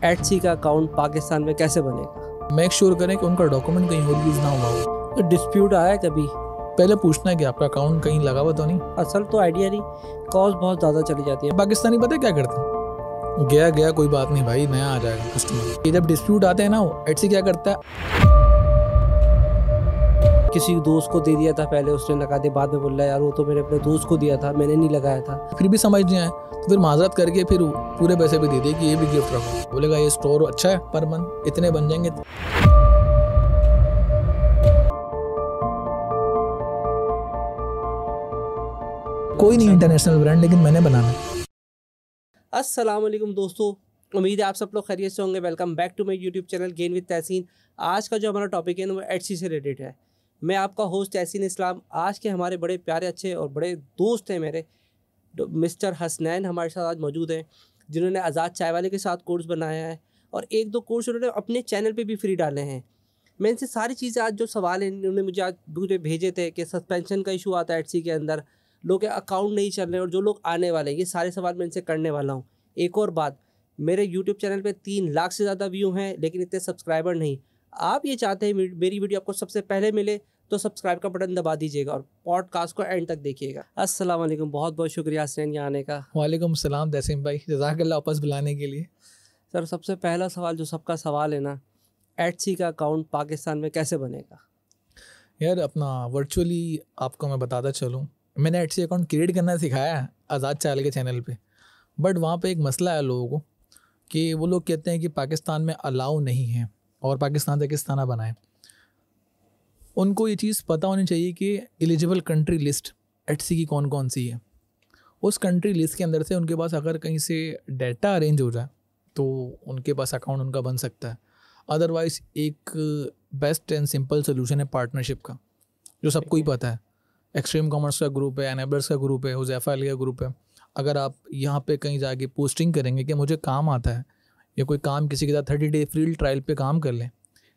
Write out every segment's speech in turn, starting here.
Etsy का account Pakistan में कैसे बनेगा? मेक श्योर करें कि उनका डॉक्यूमेंट कहीं और यूज़ ना हुआ हो। तो डिस्प्यूट आया है कभी? पहले पूछना है कि आपका अकाउंट कहीं लगा हुआ तो नहीं। असल तो आइडिया नहीं, कॉस्ट बहुत ज़्यादा चली जाती है। पाकिस्तानी पता है क्या करते हैं, गया कोई बात नहीं भाई, नया आ जाएगा कस्टमर। ये जब डिस्प्यूट आते हैं ना, एटसी क्या करता है, किसी दोस्त को दे दिया था पहले, उसने लगा दिया, बाद में बोल रहा है यार वो तो मेरे अपने दोस्त को दिया था, मैंने नहीं लगाया था। फिर भी समझ नहीं आए तो फिर माजरत करके फिर पूरे पैसे भी दे दे कि ये भी गिफ्ट रखो। बोलेगा ये स्टोर अच्छा है, पर मंथ इतने बन जाएंगे। कोई नहीं इंटरनेशनल ब्रांड, लेकिन मैंने बनाना। अस्सलाम वालेकुम दोस्तों, उम्मीद है आप सब लोग खैरियत से होंगे। Welcome back to my YouTube channel gain with Tahseen. आज का जो हमारा टॉपिक है ना वो एटसी से रिलेटेड है। मैं आपका होस्ट तहसीन इस्लाम। आज के हमारे बड़े प्यारे अच्छे और बड़े दोस्त हैं मेरे, मिस्टर हसनैन हमारे साथ आज मौजूद हैं, जिन्होंने आज़ाद चाय वाले के साथ कोर्स बनाया है और एक दो कोर्स उन्होंने अपने चैनल पे भी फ्री डाले हैं। मैं इनसे सारी चीज़ें आज जो सवाल हैं उन्होंने मुझे आज पूरे भेजे थे कि सस्पेंशन का इशू आता है एटसी के अंदर, लोग के अकाउंट नहीं चल रहे और जो लोग आने वाले हैं, ये सारे सवाल मैं इनसे करने वाला हूँ। एक और बात, मेरे यूट्यूब चैनल पे 3 लाख से ज़्यादा व्यू हैं लेकिन इतने सब्सक्राइबर नहीं। आप ये चाहते हैं मेरी वीडियो आपको सबसे पहले मिले तो सब्सक्राइब का बटन दबा दीजिएगा और पॉडकास्ट को एंड तक देखिएगा। अस्सलाम वालेकुम, बहुत बहुत शुक्रिया हसनैन यहाँ आने का। वालेकुम सलाम तहसीन भाई, जज़ाकल्लाह वापस बुलाने के लिए। सर सबसे पहला सवाल जो सबका सवाल है ना, एटसी का अकाउंट पाकिस्तान में कैसे बनेगा? यार अपना वर्चुअली आपको मैं बताता चलूँ, मैंने एटसी अकाउंट क्रिएट करना सिखाया है आज़ाद चाय के चैनल पे, बट वहाँ पे एक मसला है लोगों को कि वो लोग कहते हैं कि पाकिस्तान में अलाउ नहीं है और पाकिस्तान से किस तरह बनाए। उनको ये चीज़ पता होनी चाहिए कि एलिजिबल कंट्री लिस्ट एटसी की कौन कौन सी है। उस कंट्री लिस्ट के अंदर से उनके पास अगर कहीं से डाटा अरेंज हो जाए तो उनके पास अकाउंट उनका बन सकता है। अदरवाइज़ एक बेस्ट एंड सिंपल सोल्यूशन है पार्टनरशिप का, जो सबको ही पता है। एक्सट्रीम कॉमर्स का ग्रुप है, एनेबलर्स का ग्रुप है, हुज़ैफा अली का ग्रुप है। अगर आप यहाँ पे कहीं जाके पोस्टिंग करेंगे कि मुझे काम आता है या कोई काम किसी के साथ 30 डे फ्री ट्रायल पे काम कर लें,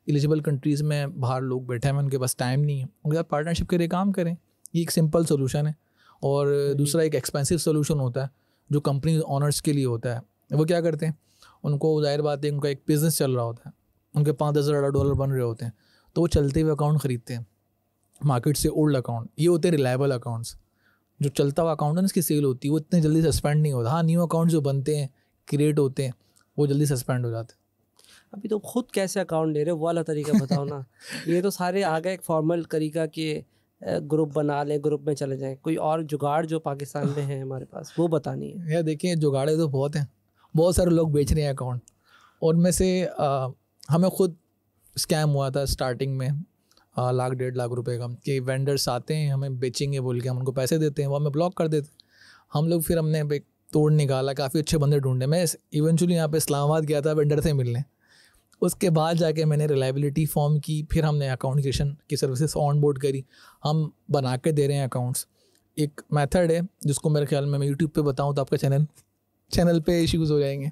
एलिजिबल कंट्रीज़ में बाहर लोग बैठे हैं, उनके पास टाइम नहीं है, उनके साथ पार्टनरशिप के लिए काम करें। ये एक सिंपल सोल्यूशन है। और दूसरा एक एक्सपेंसिव सोल्यूशन होता है जो कंपनी ऑनर्स के लिए होता है। वो क्या करते हैं, उनको जाहिर बात है उनका एक बिज़नेस चल रहा होता है, उनके $5,000 बन रहे होते हैं, तो वो चलते हुए अकाउंट ख़रीदते हैं मार्केट से, ओल्ड अकाउंट। ये होते हैं रिलायबल अकाउंट्स। जो चलता हुआ अकाउंट है इसकी सेल होती है, वो इतने जल्दी सस्पेंड नहीं होता। हाँ, न्यू अकाउंट जो बनते हैं, क्रिएट होते हैं, वो जल्दी सस्पेंड हो जाते हैं। अभी तो खुद कैसे अकाउंट ले रहे हो वो वाला तरीका बताओ ना। ये तो सारे आ गए एक फॉर्मल तरीका कि ग्रुप बना लें, ग्रुप में चले जाएं। कोई और जुगाड़ जो पाकिस्तान में है हमारे पास वो बतानी है। यार देखिए, जुगाड़े तो बहुत हैं, बहुत सारे लोग बेच रहे हैं अकाउंट। और में से हमें खुद स्कैम हुआ था स्टार्टिंग में, लाख 1.5 लाख रुपए का, कि वेंडर्स आते हैं हमें बेचेंगे बोल के, हम उनको पैसे देते हैं, वो हमें ब्लॉक कर देते। हम लोग फिर हमने एक तोड़ निकाला, काफ़ी अच्छे बंदे ढूंढे। मैं इवेंचुअली यहाँ पे इस्लामाबाद गया था वेंडर से मिलने। उसके बाद जाके मैंने रिलायबिलिटी फॉर्म की, फिर हमने अकाउंट क्रिएशन की सर्विसेज ऑन बोर्ड करी। हम बना के दे रहे हैं अकाउंट्स। एक मेथड है जिसको मेरे ख्याल में मैं यूट्यूब पे बताऊँ तो आपका चैनल पे इश्यूज़ हो जाएंगे।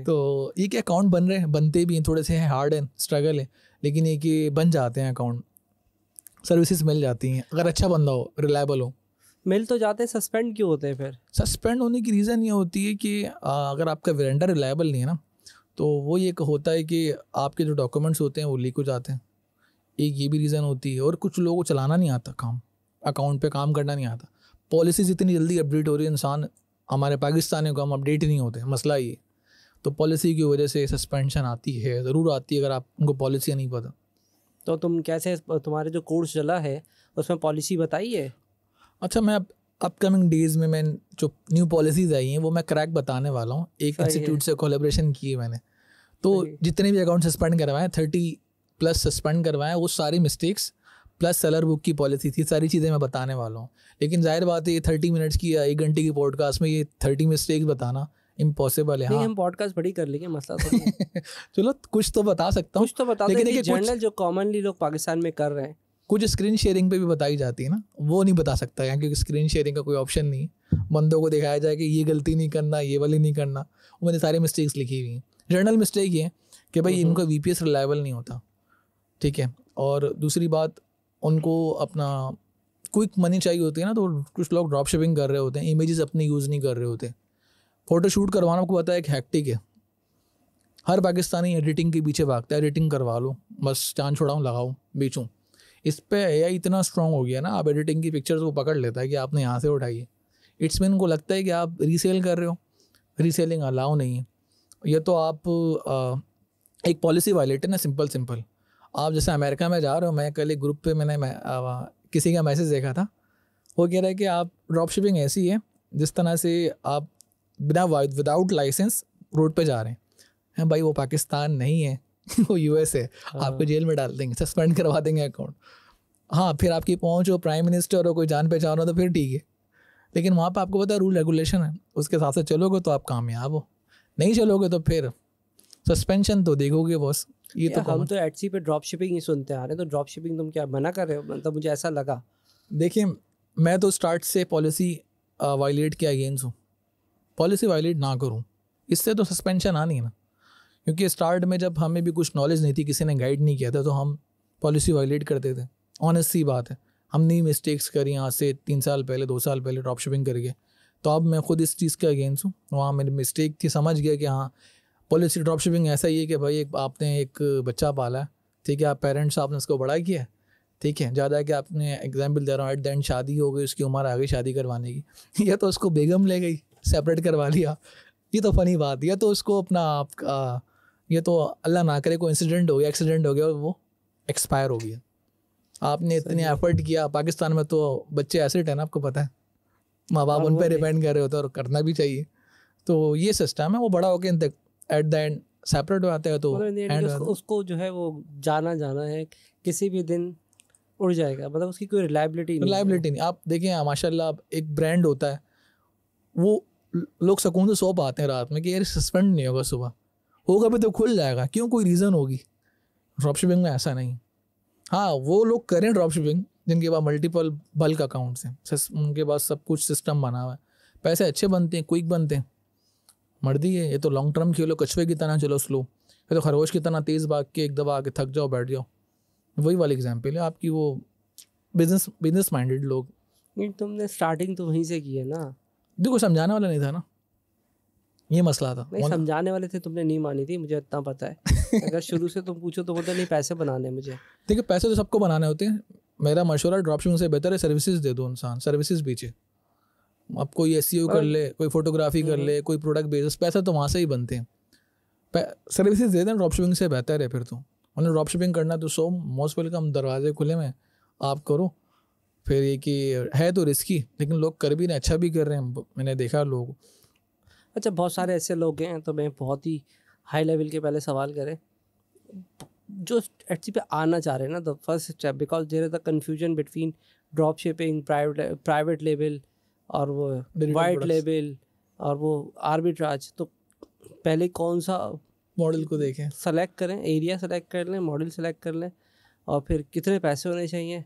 तो ये कि अकाउंट बन रहे हैं, बनते भी हैं, थोड़े से हार्ड है, स्ट्रगल है, लेकिन ये कि बन जाते हैं अकाउंट, सर्विसेज मिल जाती हैं अगर अच्छा बंदा हो, रिलायबल हो। मिल तो जाते हैं, सस्पेंड क्यों होते हैं फिर? सस्पेंड होने की रीज़न ये होती है कि अगर आपका वेंडर रिलायबल नहीं है ना, तो वो ये होता है कि आपके जो डॉक्यूमेंट्स होते हैं वो लीक हो जाते हैं। एक ये भी रीज़न होती है। और कुछ लोगों को चलाना नहीं आता काम, अकाउंट पे काम करना नहीं आता। पॉलिसीज़ इतनी जल्दी अपडेट हो रही है, इंसान हमारे पाकिस्तानियों को हम अपडेट ही नहीं होते, मसला ये। तो पॉलिसी की वजह से सस्पेंशन आती है, ज़रूर आती है अगर आप उनको पॉलिसी नहीं पता। तो तुम कैसे, तुम्हारे जो कोर्स चला है उसमें पॉलिसी बताई है? अच्छा, मैं अपकमिंग डेज़ में मैं जो न्यू पॉलिसीज़ आई हैं वो मैं क्रैक बताने वाला हूँ। एक इंस्टीट्यूट से कोलैबोरेशन की है मैंने, तो जितने भी अकाउंट सस्पेंड करवाएं, 30+ सस्पेंड करवाएं, वो सारी मिस्टेक्स प्लस सेलर बुक की पॉलिसी थी, सारी चीज़ें मैं बताने वाला हूँ। लेकिन जाहिर बात है ये 30 मिनट्स की या 1 घंटे की पॉडकास्ट में ये 30 मिस्टेक्स बताना इम्पॉसिबल है। नहीं, हाँ, हम पॉडकास्ट बड़ी कर लेंगे, मसला तो चलो कुछ तो बता सकता हूँ, कुछ तो बता, लेकिन जर्नल जो कॉमनली लोग पाकिस्तान में कर रहे हैं, कुछ स्क्रीन शेयरिंग पे भी बताई जाती है ना, वो नहीं बता सकता यहाँ, क्योंकि स्क्रीन शेयरिंग का कोई ऑप्शन नहीं है। बंदों को दिखाया जाए कि ये गलती नहीं करना, ये वाली नहीं करना। वो मैंने सारी मिस्टेक्स लिखी हुई हैं। जर्नल मिस्टेक ये है कि भाई इनका VPS रिलायबल नहीं होता, ठीक है। और दूसरी बात, उनको अपना क्विक मनी चाहिए होती है ना, तो कुछ लोग ड्रॉप शिपिंग कर रहे होते हैं, इमेजेस अपने यूज़ नहीं कर रहे होते। फ़ोटो शूट करवाना आपको पता है एक हैक्टिक है। हर पाकिस्तानी एडिटिंग के पीछे भागता है, एडिटिंग करवा लो बस, चांद छुड़ाऊँ लगाऊँ बेचूँ। इस पे एआई इतना स्ट्रांग हो गया ना, आप एडिटिंग की पिक्चर्स को पकड़ लेता है कि आपने यहाँ से उठाई है। इट्स मीन को लगता है कि आप रीसेल कर रहे हो, रीसेलिंग अलाउ नहीं है। ये तो आप एक पॉलिसी वायलेट है ना, सिंपल। आप जैसे अमेरिका में जा रहे हो, मैं कल एक ग्रुप पे किसी का मैसेज देखा था, वो कह रहा है कि आप ड्रॉप शिपिंग ऐसी है जिस तरह से आप विदाउट लाइसेंस रोड पे जा रहे हैं भाई, वो पाकिस्तान नहीं है वो यूएस है। आपको जेल में डाल देंगे, सस्पेंड करवा देंगे अकाउंट। हाँ, फिर आपकी पहुँच हो प्राइम मिनिस्टर हो, कोई जान पहचान हो तो फिर ठीक है, लेकिन वहाँ पे आपको पता है रूल रेगुलेशन है, उसके हिसाब से चलोगे तो आप कामयाब हो, नहीं चलोगे तो फिर सस्पेंशन तो देखोगे बॉस। ये तो हम तो एटसी पे ड्रॉप शिपिंग ही सुनते आ रहे हैं, तो ड्रॉप शिपिंग तुम क्या मना कर रहे हो? मतलब मुझे ऐसा लगा। देखिए, मैं तो स्टार्ट से पॉलिसी वायलेट के अगेंस्ट हूँ, पॉलिसी वायलेट ना करूँ, इससे तो सस्पेंशन आनी ना। क्योंकि स्टार्ट में जब हमें भी कुछ नॉलेज नहीं थी, किसी ने गाइड नहीं किया था, तो हम पॉलिसी वायलेट करते थे। ऑनेस्ट सी बात है, हमने मिस्टेक्स करी यहाँ से 3 साल पहले 2 साल पहले ड्रॉप शिपिंग करके। तो अब मैं खुद इस चीज़ के अगेंस्ट हूँ। वहाँ मेरी मिस्टेक थी, समझ गया कि हाँ पॉलिसी ड्रॉप शिपिंग ऐसा ही है कि भाई आपने एक बच्चा पाला है, ठीक है, आप पेरेंट्स आपने उसको बड़ा किया है, ठीक है, ज़्यादा है कि आपने एग्जाम्पल दे रहा हूँ, एट द एंड शादी हो गई, उसकी उम्र आ गई शादी करवाने की, या तो उसको बेगम ले गई सेपरेट करवा लिया, ये तो फनी बात, या तो उसको अपना ये तो अल्लाह ना करे कोई इंसिडेंट हो गया, एक्सीडेंट हो गया और वो एक्सपायर हो गया। आपने इतने एफर्ट किया, पाकिस्तान में तो बच्चे एसेट है ना, आपको पता है, माँ बाप उन पर डिपेंड कर रहे होते हैं और करना भी चाहिए। तो ये सिस्टम है, वो बड़ा होकर एट द एंड सेपरेट हो जाते हैं। तो उसको जो है वो जाना है, किसी भी दिन उड़ जाएगा, मतलब उसकी कोई रिलायबिलिटी नहीं। आप देखें माशाल्लाह, एक ब्रांड होता है, वो लोग सुकून से सो पाते हैं रात में कि यार सस्पेंड नहीं होगा, सुबह होगा भी तो खुल जाएगा, क्यों, कोई रीज़न होगी। ड्रॉप शिपिंग में ऐसा नहीं। हाँ, वो लोग करें ड्रॉप शिपिंग जिनके पास मल्टीपल बल्क अकाउंट्स हैं, उनके पास सब कुछ सिस्टम बना हुआ है, पैसे अच्छे बनते हैं, क्विक बनते हैं, मर्दी है। ये तो लॉन्ग टर्म खेलो, कछुए की तरह चलो स्लो, ये तो खरगोश की तरह तेज़ भाग के एक दबा आके थक जाओ बैठ जाओ। वही वाली एग्जाम्पल है आपकी, वो बिजनेस माइंडेड लोग। तुमने स्टार्टिंग तो वहीं से की है ना। देखो, समझाने वाला नहीं था ना, ये मसला था। नहीं, समझाने वाले थे, तुमने नहीं मानी थी, मुझे इतना पता है। अगर शुरू से तुम पूछो तो बोलते नहीं पैसे बनाने मुझे। देखिए, पैसे तो सबको बनाने होते हैं। मेरा मशवरा ड्रॉप शिपिंग से बेहतर है सर्विसेज दे दो, इंसान सर्विसेज बेचे। अब कोई एसईओ कर ले, कोई फोटोग्राफी कर ले, कोई प्रोडक्ट बेचे, पैसा तो वहाँ से ही बनते हैं। सर्विसेज दे दें, ड्रॉप शिपिंग से बेहतर है। फिर तो उन्हें ड्रॉप शिपिंग करना तो सो मोस्ट वेलकम, दरवाजे खुले में आप करो। फिर ये कि है तो रिस्की, लेकिन लोग कर भी रहे, अच्छा भी कर रहे हैं, मैंने देखा लोग। अच्छा, बहुत सारे ऐसे लोग हैं, तो मैं बहुत ही हाई लेवल के पहले सवाल करें, जो एटसी पे आना चाह रहे हैं ना, the first step, because there is the confusion between drop shipping, private label और वो वाइट लेबल और वो आर्बिट्राज। तो पहले कौन सा मॉडल को देखें, सेलेक्ट करें, एरिया सेलेक्ट कर लें, मॉडल सेलेक्ट कर लें, और फिर कितने पैसे होने चाहिए,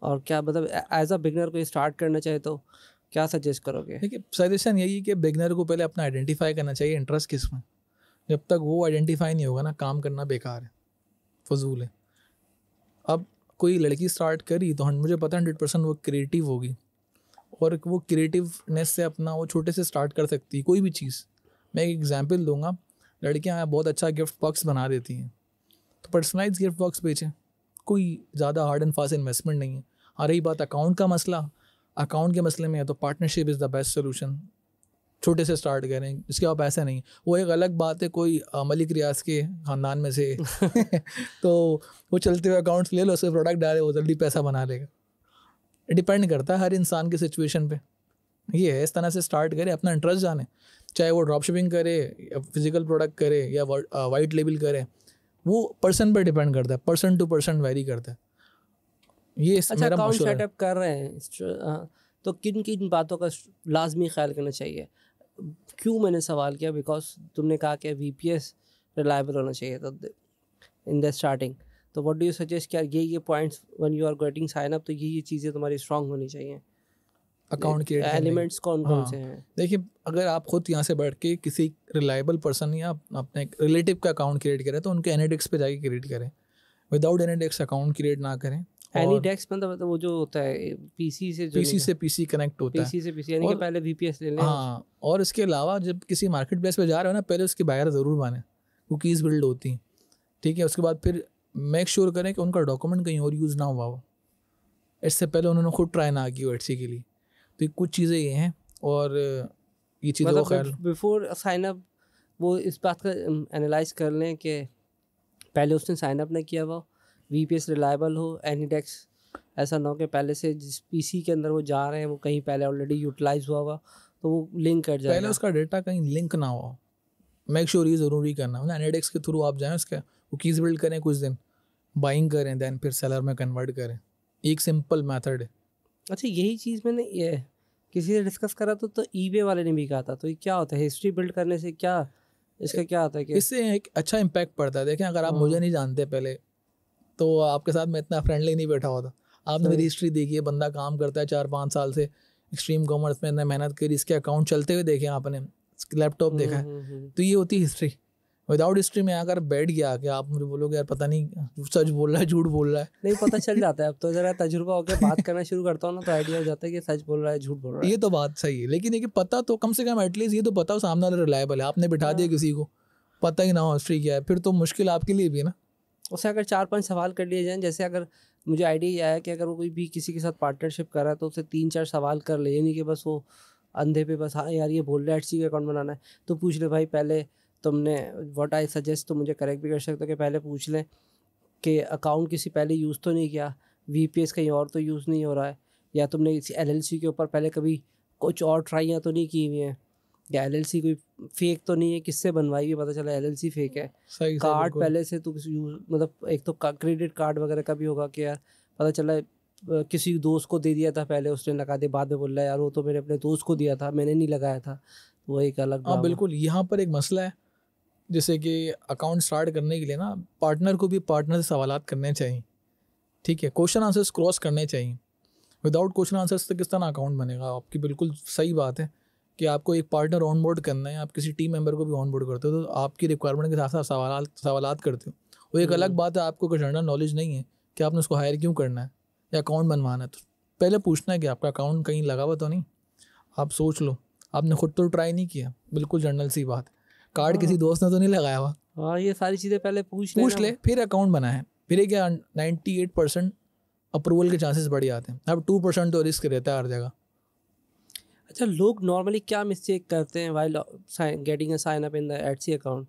और क्या मतलब एज अ बिगनर को स्टार्ट करना चाहे तो क्या सजेस्ट करोगे? देखिए, सजेशन यही है कि बिगनर को पहले अपना आइडेंटिफाई करना चाहिए, इंटरेस्ट किस में। जब तक वो आइडेंटिफाई नहीं होगा ना, काम करना बेकार है, फजूल है। अब कोई लड़की स्टार्ट करी तो मुझे पता है 100% वो क्रिएटिव होगी, और वो क्रिएटिवनेस से अपना वो छोटे से स्टार्ट कर सकती है कोई भी चीज़। मैं एक एग्जांपल दूंगा, लड़कियां बहुत अच्छा गिफ्ट बॉक्स बना देती हैं, तो पर्सनलाइज गिफ्ट बॉक्स बेचें, कोई ज़्यादा हार्ड एंड फास्ट इन्वेस्टमेंट नहीं है। आ रही बात अकाउंट का मसला, अकाउंट के मसले में है तो partnership is the best solution. छोटे से स्टार्ट करें, इसके बाद पैसा नहीं, वो एक अलग बात है, कोई मलिक रियाज के ख़ानदान में से तो वो चलते हुए अकाउंट्स ले लो, उससे प्रोडक्ट डाले, वो जल्दी पैसा बना लेगा। डिपेंड करता है हर इंसान की सिचुएशन पे। ये है, इस तरह से स्टार्ट करें, अपना इंटरेस्ट जाने, चाहे वो ड्रॉप शिपिंग करे या फिजिकल प्रोडक्ट करे या वाइट लेबल करे, वो पर्सन पर डिपेंड करता है, पर्सन टू पर्सन वेरी करता है। ये अच्छा, अकाउंट सेटअप कर रहे हैं तो किन किन बातों का लाजमी ख्याल करना चाहिए? क्यों मैंने सवाल किया, बिकॉज तुमने कहा कि VPS रिलायबल होना चाहिए तो इन द स्टार्टिंग, तो व्हाट डू यू सजेस्ट, क्या ये points when you are getting sign up, तो ये चीज़ें तुम्हारी स्ट्रांग होनी चाहिए? अकाउंट के एलिमेंट्स कौन कौन से हैं? देखिए, अगर आप खुद यहाँ से बैठ के किसी रिलायबल पर्सन या अपने रिलेटिव का अकाउंट क्रिएट करें, तो उनके एनीडेक्स पे जाके क्रिएट करें, विदाउट एनीडेक्स अकाउंट क्रिएट ना करें। एनीडेक्स मतलब वो जो होता है पीसी से पीसी कनेक्ट होता है, पीसी से पीसी, यानी कि पहले VPS ले लें। हाँ, और इसके अलावा जब किसी मार्केट प्लेस पे जा रहे हो ना, पहले उसके बायर ज़रूर बने, कुकीज़ बिल्ड होती हैं, ठीक है। उसके बाद फिर मेक श्योर करें कि उनका डॉक्यूमेंट कहीं और यूज़ ना हुआ हो, इससे पहले उन्होंने खुद ट्राई ना की हो एटसी के लिए। तो कुछ चीज़ें ये हैं, और ये चीज़ों का ख्याल बिफोर साइन अप वो इस बात का एनालाइज कर लें कि पहले उसने साइन अप नहीं किया हुआ, VPS रिलायबल हो, एनीडेक्स ऐसा ना हो कि पहले से जिस PC के अंदर वो जा रहे हैं वो कहीं पहले ऑलरेडी यूटिलाइज हुआ होगा तो वो लिंक कर जाएगा। पहले उसका डेटा कहीं लिंक ना हो, मेक श्योर ये ज़रूरी करना है। एनीडेक्स के थ्रू आप जाएँ, उसका कुकीज़ बिल्ड करें, कुछ दिन बाइंग करें, देन फिर सेलर में कन्वर्ट करें। एक सिंपल मेथड है। अच्छा, यही चीज़ मैंने ये किसी से डिस्कस करा तो eBay वाले ने भी कहा था। तो ये क्या होता है, हिस्ट्री बिल्ड करने से क्या इसका क्या होता है कि इससे एक अच्छा इम्पैक्ट पड़ता है। देखें, अगर आप मुझे नहीं जानते पहले, तो आपके साथ मैं इतना फ्रेंडली नहीं बैठा होता। आपने मेरी हिस्ट्री देखी है, बंदा काम करता है 4-5 साल से एक्सट्रीम कॉमर्स में, इतना मेहनत करी, इसके अकाउंट चलते हुए देखे आपने, लैपटॉप देखा है, तो ये होती है हिस्ट्री। विदाउट हिस्ट्री में अगर बैठ गया कि आप मुझे बोलोगे यार पता नहीं सच बोल रहा है झूठ बोल रहा है, नहीं पता चल जाता है। अब तो ज़रा तजुर्बा होकर बात करना शुरू करता हूँ ना तो आइडिया हो जाता है कि सच बोल रहा है झूठ बोल रहा है। ये तो बात सही है, लेकिन ये कि पता तो कम से कम एटलीस्ट ये तो पता हो सामने वाला रिलायबल है। आपने बिठा दिया किसी को, पता ही ना हो हिस्ट्री क्या है, फिर तो मुश्किल आपके लिए भी है ना। उससे अगर 4-5 सवाल कर लिए जाएँ, जैसे अगर मुझे आइडिया ये आया कि अगर वो कोई भी किसी के साथ पार्टनरशिप कर रहा है तो उससे 3-4 सवाल कर ले, ये नहीं कि बस वो अंधे पे बस हाँ यार ये बोल रहा है एटसी का अकाउंट बनाना है तो पूछ ले भाई पहले तुमने व्हाट आई सजेस्ट, तो मुझे करेक्ट भी कर सकते हो कि पहले पूछ लें कि अकाउंट किसी पहले यूज़ तो नहीं किया, VPS कहीं और तो यूज़ नहीं हो रहा है, या तुमने इसी LLC के ऊपर पहले कभी कुछ और ट्राइयाँ तो नहीं की हुई हैं, या LLC कोई फेक तो नहीं है, किससे बनवाई हुई पता चला LLC फेक है। सही कार्ड पहले से तो यूज़ मतलब एक तो क्रेडिट कार्ड वगैरह का भी होगा कि यार पता चला किसी दोस्त को दे दिया था, पहले उसने लगा दिया, बाद में बोल रहा है यार वो तो मैंने अपने दोस्त को दिया था, मैंने नहीं लगाया था। वो एक अलग हाँ बिल्कुल, यहाँ पर एक मसला है, जैसे कि अकाउंट स्टार्ट करने के लिए ना पार्टनर को भी पार्टनर से सवालात करने चाहिए, ठीक है। क्वेश्चन आंसर्स क्रॉस करने चाहिए। विदाउट क्वेश्चन आंसर्स से किस तरह अकाउंट बनेगा। आपकी बिल्कुल सही बात है कि आपको एक पार्टनर ऑन बोर्ड करना है, आप किसी टीम मेंबर को भी ऑन बोर्ड करते हो तो आपकी रिक्वायरमेंट के साथ साथ सवालात करते हो। वो एक अलग बात है, आपको जनरल नॉलेज नहीं है कि आपने उसको हायर क्यों करना है या अकाउंट बनवाना है, तो पहले पूछना है कि आपका अकाउंट कहीं लगा हुआ तो नहीं। आप सोच लो, आपने खुद तो ट्राई नहीं किया, बिल्कुल जनरल सी बात है। कार्ड किसी दोस्त ने तो नहीं लगाया हुआ। हाँ, ये सारी चीज़ें पहले पूछ ले, फिर अकाउंट बना है, फिर ये क्या 98% अप्रूवल के चांसेस बढ़ जाते हैं। अब 2% तो रिस्क रहता है हर जगह। अच्छा, लोग नॉर्मली क्या मिस्टेक करते हैं while getting a sign up in the Etsy account?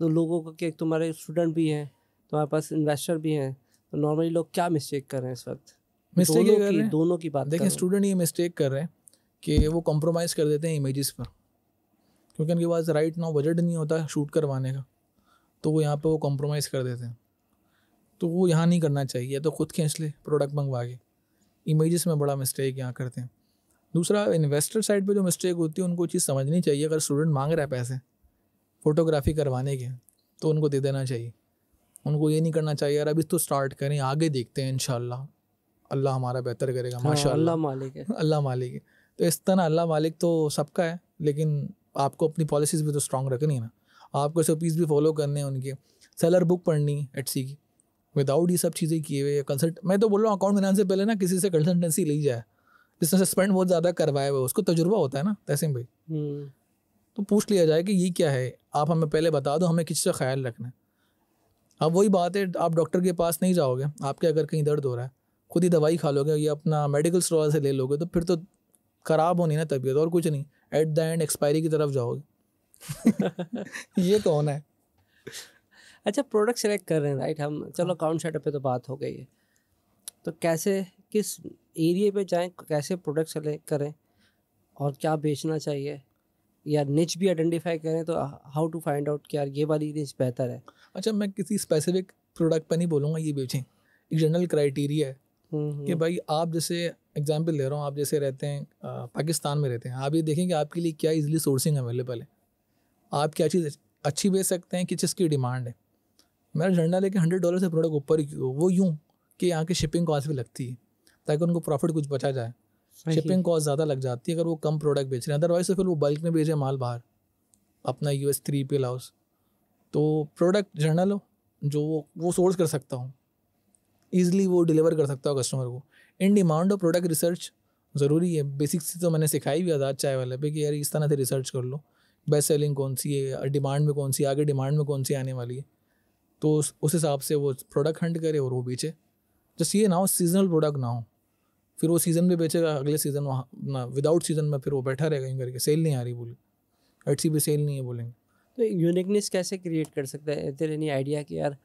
तो लोगों को कि तुम्हारे स्टूडेंट भी हैं, तुम्हारे पास इन्वेस्टर भी हैं, तो नॉर्मली लोग क्या मिस्टेक कर रहे हैं इस वक्त? मिस्टेक ये कर रहे हैं, दोनों की बात देखें, स्टूडेंट ये मिस्टेक कर रहे हैं कि वो कॉम्प्रोमाइज़ कर देते हैं इमेजेस पर, क्योंकि उनके पास राइट नाउ बजट नहीं होता शूट करवाने का, तो वो यहाँ पे वो कॉम्प्रोमाइज़ कर देते हैं। तो वो यहाँ नहीं करना चाहिए, तो खुद खींच ले प्रोडक्ट मंगवा के। इमेजेस में बड़ा मिस्टेक यहाँ करते हैं। दूसरा, इन्वेस्टर साइड पे जो मिस्टेक होती है उनको चीज़ समझनी चाहिए, अगर स्टूडेंट मांग रहा है पैसे फ़ोटोग्राफी करवाने के तो उनको दे देना चाहिए। उनको ये नहीं करना चाहिए यार अभी तो स्टार्ट करें, आगे देखते हैं इंशाल्लाह, अल्लाह हमारा बेहतर करेगा। माशाल्लाह, अल्लाह मालिक है। अल्लाह मालिक है। तो इस तरह अल्लाह मालिक तो सबका है, लेकिन आपको अपनी पॉलिसीज़ भी तो स्ट्रॉन्ग रखनी है ना। आपको SOPs भी फॉलो करने हैं, उनके सेलर बुक पढ़नी एटसी की। विदाउट ये सब चीज़ें किए हुए कंसल्ट, मैं तो बोल रहा हूँ अकाउंट बनाने से पहले ना किसी से कंसल्टेंसी ली जाए, जिसने स्पेंड बहुत ज़्यादा करवाया हुआ, उसको तजुर्बा होता है ना तहसीन भाई, तो पूछ लिया जाए कि ये क्या है, आप हमें पहले बता दो, हमें किसी से ख्याल रखना है। अब वही बात है, आप डॉक्टर के पास नहीं जाओगे, आपके अगर कहीं दर्द हो रहा है खुद ही दवाई खा लोगे या अपना मेडिकल स्टोर से ले लोगे, तो फिर तो ख़राब होनी ना तबीयत, और कुछ नहीं, एट द एंड एक्सपायरी की तरफ जाओगे। ये तो होना है। अच्छा, प्रोडक्ट सेलेक्ट कर रहे हैं राइट हम, चलो अकाउंट सेटअप पे तो बात हो गई है, तो कैसे किस एरिया पे जाएं, कैसे प्रोडक्ट सेलेक्ट करें और क्या बेचना चाहिए, या निच भी आइडेंटिफाई करें, तो हाउ टू फाइंड आउट कि यार ये वाली निच बेहतर है? अच्छा, मैं किसी स्पेसिफिक प्रोडक्ट पर नहीं बोलूँगा ये बेचें, एक जनरल क्राइटेरिया है कि भाई आप जैसे एग्जांपल ले रहा हूँ, आप जैसे रहते हैं पाकिस्तान में रहते हैं, आप ये देखें कि आपके लिए क्या इजीली सोर्सिंग अवेलेबल है, आप क्या चीज़ अच्छी बेच सकते हैं कि जिसकी डिमांड है। मेरा जनरल है कि $100 से प्रोडक्ट ऊपर ही क्यों, वो यूँ कि यहाँ की शिपिंग कॉस्ट भी लगती है ताकि उनको प्रॉफिट कुछ बचा जाए। शिपिंग कॉस्ट ज़्यादा लग जाती है अगर वो कम प्रोडक्ट बेच रहे हैं, अदरवाइज तो फिर वो बल्क में भेजे माल बाहर अपना US 3PL हाउस। तो प्रोडक्ट जनरल हो जो वो सोर्स कर सकता हूँ, ईज़िली वो डिलीवर कर सकता हूँ कस्टमर को। In demand of product research ज़रूरी है, बेसिक्स तो मैंने सिखाई भी आज़ाद चाय वाले पे कि यार इस तरह से रिसर्च कर लो बेस्ट सेलिंग कौन सी है, डिमांड में कौन सी, आगे डिमांड में कौन सी आने वाली है, तो उस हिसाब से वो प्रोडक्ट हंट करे और वो बेचे। जस्ट ये ना हो सीजनल प्रोडक्ट ना हो, फिर वो सीज़न में बेचेगा, अगले सीज़न वहाँ ना विदाउट सीज़न में फिर वो बैठा रहेगा यूँ करके, सेल नहीं आ रही बोली, एटसी पे सेल नहीं है बोलेंगे। तो यूनिकनेस कैसे क्रिएट कर सकता है? इज देयर एनी आइडिया कि यार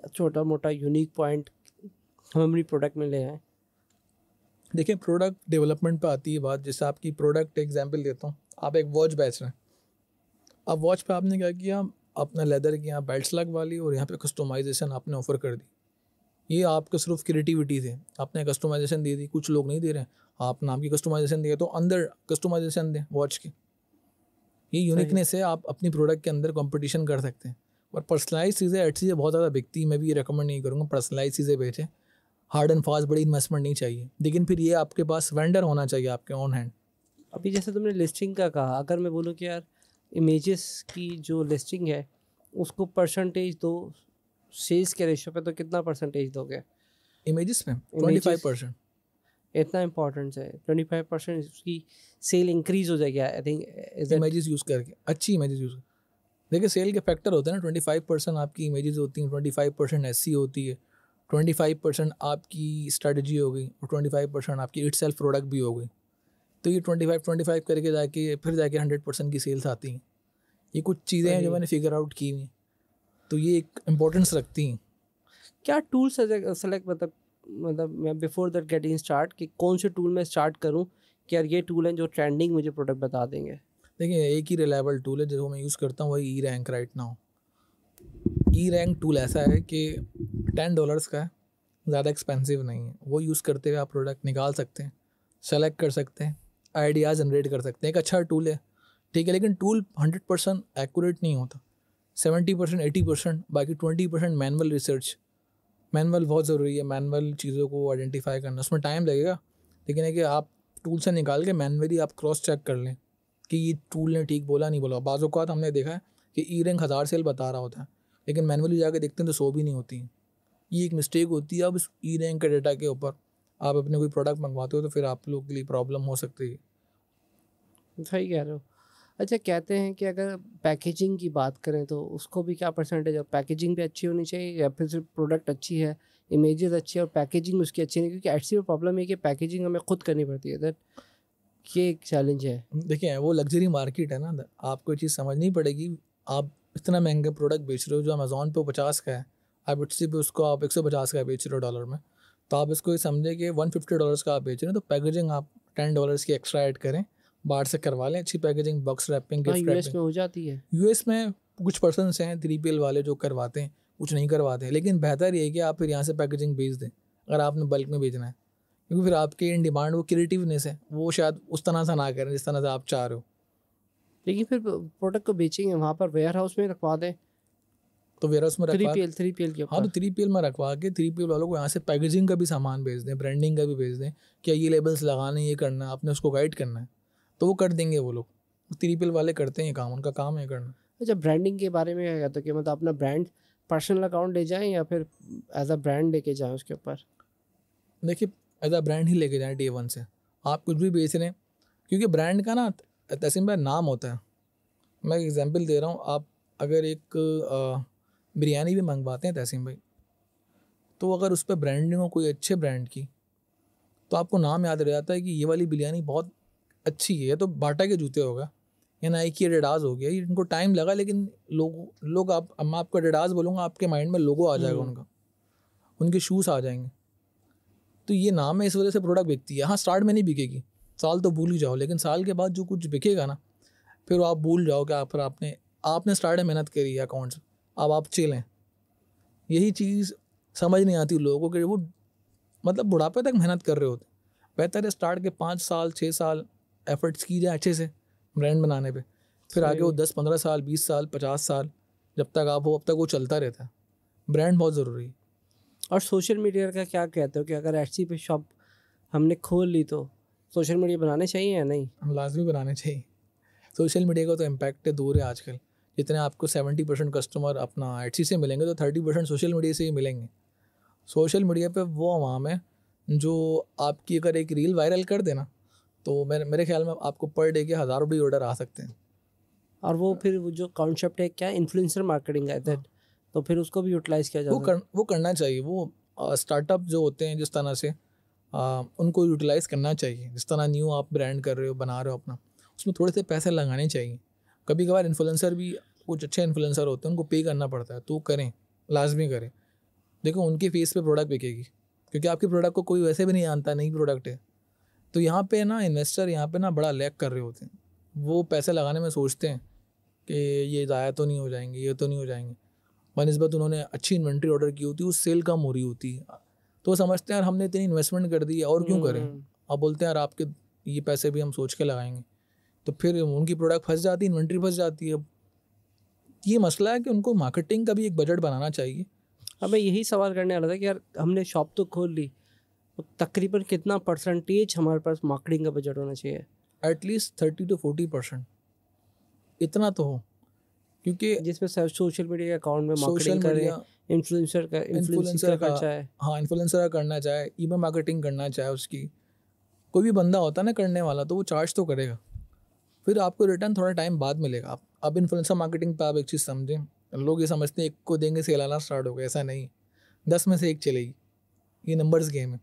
छोटा मोटा यूनिक पॉइंट हम अपनी प्रोडक्ट में ले आए? देखिए प्रोडक्ट डेवलपमेंट पे आती है बात। जैसे आपकी प्रोडक्ट एग्जांपल देता हूँ, आप एक वॉच बेच रहे हैं, अब वॉच पे आपने क्या किया, अपना लेदर की यहाँ बेल्ट लगवा ली और यहाँ पे कस्टमाइजेशन आपने ऑफर कर दी। ये आपका सिर्फ क्रिएटिविटी थे, आपने कस्टमाइजेशन दे दी, कुछ लोग नहीं दे रहे हैं, आप नाम की कस्टमाइजेशन दिए तो अंदर कस्टमाइजेशन दें वॉच की। ये यूनिकनेस है, आप अपनी प्रोडक्ट के अंदर कंपटीशन कर सकते हैं। और पर्सनलाइज चीज़ें एटसी से बहुत ज़्यादा बिकती, मैं भी ये रिकमेंड नहीं करूँगा पर्सनलाइज चीज़ें बेचें। हार्ड एंड फास्ट बड़ी इन्वेस्टमेंट नहीं चाहिए, लेकिन फिर ये आपके पास वेंडर होना चाहिए आपके ऑन हैंड। अभी जैसे तुमने लिस्टिंग का कहा, अगर मैं बोलूँ कि यार इमेजेस की जो लिस्टिंग है उसको परसेंटेज दो सेल्स के रेशो पे, तो कितना परसेंटेज दोगे? इमेजेस में 25%। इतना इंपॉर्टेंट है 25%, उसकी सेल इंक्रीज हो जाएगी आई थिंक। इमेजेस यूज़ करके, अच्छी इमेजेस यूज़। देखिए सेल के फैक्टर होते हैं ना, 25% आपकी इमेजेस होती हैं, 25% एससी होती है, 25% आपकी स्ट्रेटजी हो गई और 25% आपकी इट सेल्फ प्रोडक्ट भी हो गई। तो ये 25 करके जाके फिर जाके 100% की सेल्स आती हैं। ये कुछ चीज़ें हैं जो मैंने फिगर आउट की हुई, तो ये एक इम्पोर्टेंस रखती हैं। क्या टूल सेलेक्ट मतलब मैं बिफोर दैट गेटिंग स्टार्ट कि कौन से टूल में स्टार्ट करूं कि यार ये टूल है जो ट्रेंडिंग मुझे प्रोडक्ट बता देंगे? देखिए एक ही रिलायबल टूल है जो मैं यूज़ करता हूँ, वही E rank right now. E rank tool ऐसा है कि $10 का है, ज़्यादा एक्सपेंसिव नहीं है। वो यूज़ करते हुए आप प्रोडक्ट निकाल सकते हैं, सेलेक्ट कर सकते हैं, आइडियाज़ जनरेट कर सकते हैं। एक अच्छा टूल है, ठीक है, लेकिन टूल 100% एक्यूरेट नहीं होता, 70% 80%, बाकी 20% मैनुअल रिसर्च। मैनुअल बहुत ज़रूरी है, मैनुअल चीज़ों को आइडेंटिफाई करना, उसमें टाइम लगेगा, लेकिन है कि आप टूल से निकाल के मैनुअली आप क्रॉस चेक कर लें कि ये टूल ने ठीक बोला नहीं बोला। बाज़ औक़ात हमने देखा है कि ई रैंक 1000 सेल बता रहा होता है, लेकिन मैनुअली जाके देखते हैं तो 100 भी नहीं होती। ये एक मिस्टेक होती है। अब इस ई रैंक के डाटा के ऊपर आप अपने कोई प्रोडक्ट मंगवाते हो तो फिर आप लोग के लिए प्रॉब्लम हो सकती है। सही कह रहे हो। अच्छा, कहते हैं कि अगर पैकेजिंग की बात करें तो उसको भी क्या परसेंटेज है? पैकेजिंग भी अच्छी होनी चाहिए या फिर सिर्फ प्रोडक्ट अच्छी है, इमेजेस अच्छी है और पैकेजिंग उसकी अच्छी नहीं? क्योंकि एटसी में प्रॉब्लम है कि पैकेजिंग हमें खुद करनी पड़ती है, दैट ये एक चैलेंज है। देखिए वो लग्जरी मार्केट है ना, आपको ये चीज़ समझनी पड़ेगी। आप इतना महंगा प्रोडक्ट बेच रहे हो जो अमेज़ॉन पे 50 का है, आप इट्सी पे उसको आप 150 का बेच रहे हो डॉलर में, तो आप इसको ये समझे कि $150 का आप बेच रहे हो, तो पैकेजिंग आप $10 की एक्स्ट्रा ऐड करें, बाहर से करवा लें अच्छी पैकेजिंग, बॉक्स रैपिंग, हाँ, गिफ्ट यूएस रैपिंग। में हो जाती है। यूएस में कुछ पर्सनस हैं 3PL वाले जो करवाते हैं, कुछ नहीं करवाते हैं, लेकिन बेहतर ये है कि आप फिर यहाँ से पैकेजिंग भेज दें अगर आपने बल्क में भेजना है, क्योंकि फिर आपके इन डिमांड वो क्रिएटिवनेस है, वो शायद उस तरह से ना करें जिस तरह से आप चाह रहे हो। लेकिन फिर प्रोडक्ट को बेचेंगे वहाँ पर वेयर हाउस में रखवा दें, तो वेयर हाउस में रखवा, 3PL के हाँ तो ऊपर। 3PL में रखवा के 3PL वालों को यहाँ से पैकेजिंग का भी सामान भेज दें, ब्रांडिंग का भी भेज दें, क्या ये लेबल्स लगाने, ये करना है, आपने उसको गाइड करना है, तो वो कर देंगे वो लोग। 3PL वाले करते हैं ये काम, उनका काम है करना। अच्छा, ब्रांडिंग के बारे में क्या कहते हो कि मतलब अपना ब्रांड पर्सनल अकाउंट ले जाएं या फिर एज अ ब्रांड लेके जाएं उसके ऊपर? देखिए एज अ ब्रांड ही लेके जाएं Day 1 से, आप कुछ भी बेच रहे हैं, क्योंकि ब्रांड का ना तहसीन भाई नाम होता है। मैं एग्जांपल दे रहा हूँ, आप अगर एक बिरयानी भी मंगवाते हैं तहसीन भाई, तो अगर उस पर ब्रांडिंग हो कोई अच्छे ब्रांड की, तो आपको नाम याद रह जाता है कि ये वाली बिरयानी बहुत अच्छी है, तो बाटा के जूते होगा या नाइकी एडिडास हो गया। ये इनको टाइम लगा, लेकिन लोग आप, अब मैं आपको एडिडास बोलूँगा आपके माइंड में लोगो आ जाएगा उनका, उनके शूज़ आ जाएंगे, तो ये नाम है, इस वजह से प्रोडक्ट बिकती है। हाँ स्टार्ट में नहीं बिकेगी, साल तो भूल ही जाओ, लेकिन साल के बाद जो कुछ बिकेगा ना, फिर आप भूल जाओ कि फिर आपने स्टार्ट में मेहनत करी है अकाउंट्स, अब आप चिलें। यही चीज़ समझ नहीं आती लोगों को कि वो मतलब बुढ़ापे तक मेहनत कर रहे होते। बेहतर है स्टार्ट के 5 साल 6 साल एफर्ट्स की जाए अच्छे से ब्रांड बनाने पे, फिर आगे वो 10-15 साल 20 साल 50 साल जब तक आप हो, अब तक वो चलता रहता है। ब्रांड बहुत ज़रूरी है। और सोशल मीडिया का क्या कहते हो कि अगर एटसी पे शॉप हमने खोल ली तो सोशल मीडिया बनाने चाहिए या नहीं? हम लाजमी बनाने चाहिए। सोशल मीडिया का तो इम्पैक्ट है दूर है आजकल। जितने आपको 70% कस्टमर अपना एटसी से मिलेंगे, तो 30% सोशल मीडिया से ही मिलेंगे। सोशल मीडिया पे वो आवाम है जो आपकी अगर एक रील वायरल कर देना, तो मेरे ख्याल में आपको पर डे के ₹1000 ऑर्डर आ सकते हैं। और वो फिर वो जो कॉन्सेप्ट है क्या, इन्फ्लुएंसर मार्केटिंग है दैट, तो फिर उसको भी यूटिलाइज किया जाता है। वो करना चाहिए। वो स्टार्टअप जो होते हैं जिस तरह से उनको यूटिलाइज करना चाहिए। जिस तरह न्यू आप ब्रांड कर रहे हो, बना रहे हो अपना, उसमें थोड़े से पैसे लगाने चाहिए। कभी कभार इन्फ्लुएंसर भी, कुछ अच्छे इन्फ्लुएंसर होते हैं, उनको पे करना पड़ता है, तो करें, लाजमी करें। देखो उनके फेस पे प्रोडक्ट बिकेगी, क्योंकि आपके प्रोडक्ट को कोई वैसे भी नहीं जानता, नई प्रोडक्ट है। तो यहाँ पे ना इन्वेस्टर यहाँ पे ना बड़ा लैग कर रहे होते हैं। वो पैसे लगाने में सोचते हैं कि ये ज़ाया तो नहीं हो जाएंगे, ये तो नहीं हो जाएंगे, बनिस्बत उन्होंने अच्छी इन्वेंट्री ऑर्डर की होती है, उस सेल कम हो रही होती है। तो वो समझते हैं यार हमने इतनी इन्वेस्टमेंट कर दी है, और क्यों करें। अब बोलते हैं यार आपके ये पैसे भी हम सोच के लगाएंगे, तो फिर उनकी प्रोडक्ट फंस जाती है, इन्वेंट्री फंस जाती है। ये मसला है कि उनको मार्केटिंग का भी एक बजट बनाना चाहिए। अब मैं यही सवाल करने वाला था कि यार हमने शॉप तो खोल ली, तो तकरीबन कितना परसेंटेज हमारे पास मार्केटिंग का बजट होना चाहिए? एटलीस्ट 30 to 40%, इतना तो हो। क्योंकि जिसमें सोशल मीडिया के अकाउंट में सोशल मार्केटिंग करें, मीडिया, इन्फ्लुएंसर का खर्चा है। हाँ इन्फ्लुएंसर का करना चाहे, ईमेल मार्केटिंग करना चाहे, उसकी कोई भी बंदा होता है ना करने वाला, तो वो चार्ज तो करेगा। फिर आपको रिटर्न थोड़ा टाइम बाद मिलेगा। आप अब इन्फ्लुएंसर मार्केटिंग पर आप एक चीज़ समझें, लोग ये समझते हैं एक को देंगे सेल आना स्टार्ट होगा, ऐसा नहीं। 10 में से एक चलेगी, ये नंबर्स गेम है।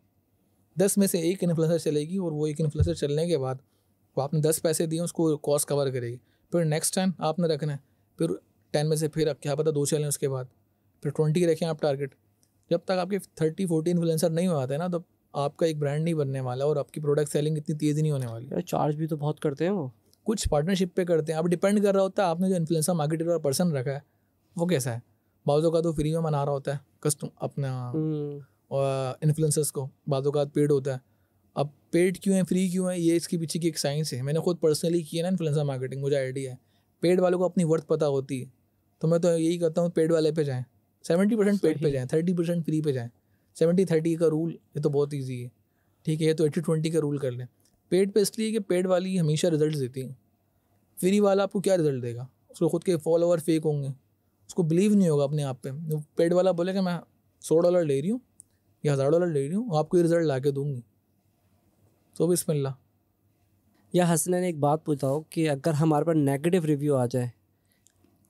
10 में से एक इन्फ्लुएंसर चलेगी, और वो एक इन्फ्लुएंसर चलने के बाद वो आपने 10 पैसे दिए, उसको कॉस्ट कवर करेगी। फिर नेक्स्ट टाइम आपने रखना है, फिर 10 में से फिर क्या पता 2 चलें, उसके बाद फिर 20 रखें आप टारगेट। जब तक आपके 30-40 इन्फ्लुएंसर नहीं हो आते ना, तो आपका एक ब्रांड नहीं बनने वाला, और आपकी प्रोडक्ट सेलिंग इतनी तेज़ी नहीं होने वाली। यार चार्ज भी तो बहुत करते हैं वो। कुछ पार्टनरशिप पे करते हैं, अब डिपेंड कर रहा होता है आपने जो इन्फ्लुएंसर मार्केटर वाला पर्सन रखा है वो कैसा है। बाज़ों का तो फ्री में मना रहा होता है कस्टम अपना इन्फ्लुएंसर्स को, बाज़ों का पेड होता है। अब पेड क्यों है, फ्री क्यों है, ये इसके पीछे की एक साइंस है। मैंने खुद पर्सनली की है ना इन्फ्लुएंसर मार्केटिंग, मुझे आइडिया है। पेड वालों को अपनी वर्थ पता होती है, तो मैं तो यही कहता हूँ पेड वाले पे जाएँ, 70% पेड पे जाएँ, 30% फ्री पे जाएँ। 70-30 का रूल ये तो बहुत ईजी है, ठीक है। ये तो 80-20 का रूल कर लें। पेड पे इसलिए कि पेड वाली हमेशा रिजल्ट देती है, फ्री वाला आपको क्या रिजल्ट देगा। उसको खुद के फॉलोअर फेक होंगे, उसको बिलीव नहीं होगा अपने आप पे। पेड वाला बोलेगा मैं $100 ले रही हूँ या $1000 ले रही हूँ, आपको ये रिजल्ट ला के दूँगी, तो बिस्मिल्लाह। या हसनैन एक बात पूछता हूँ कि अगर हमारे पास नेगेटिव रिव्यू आ जाए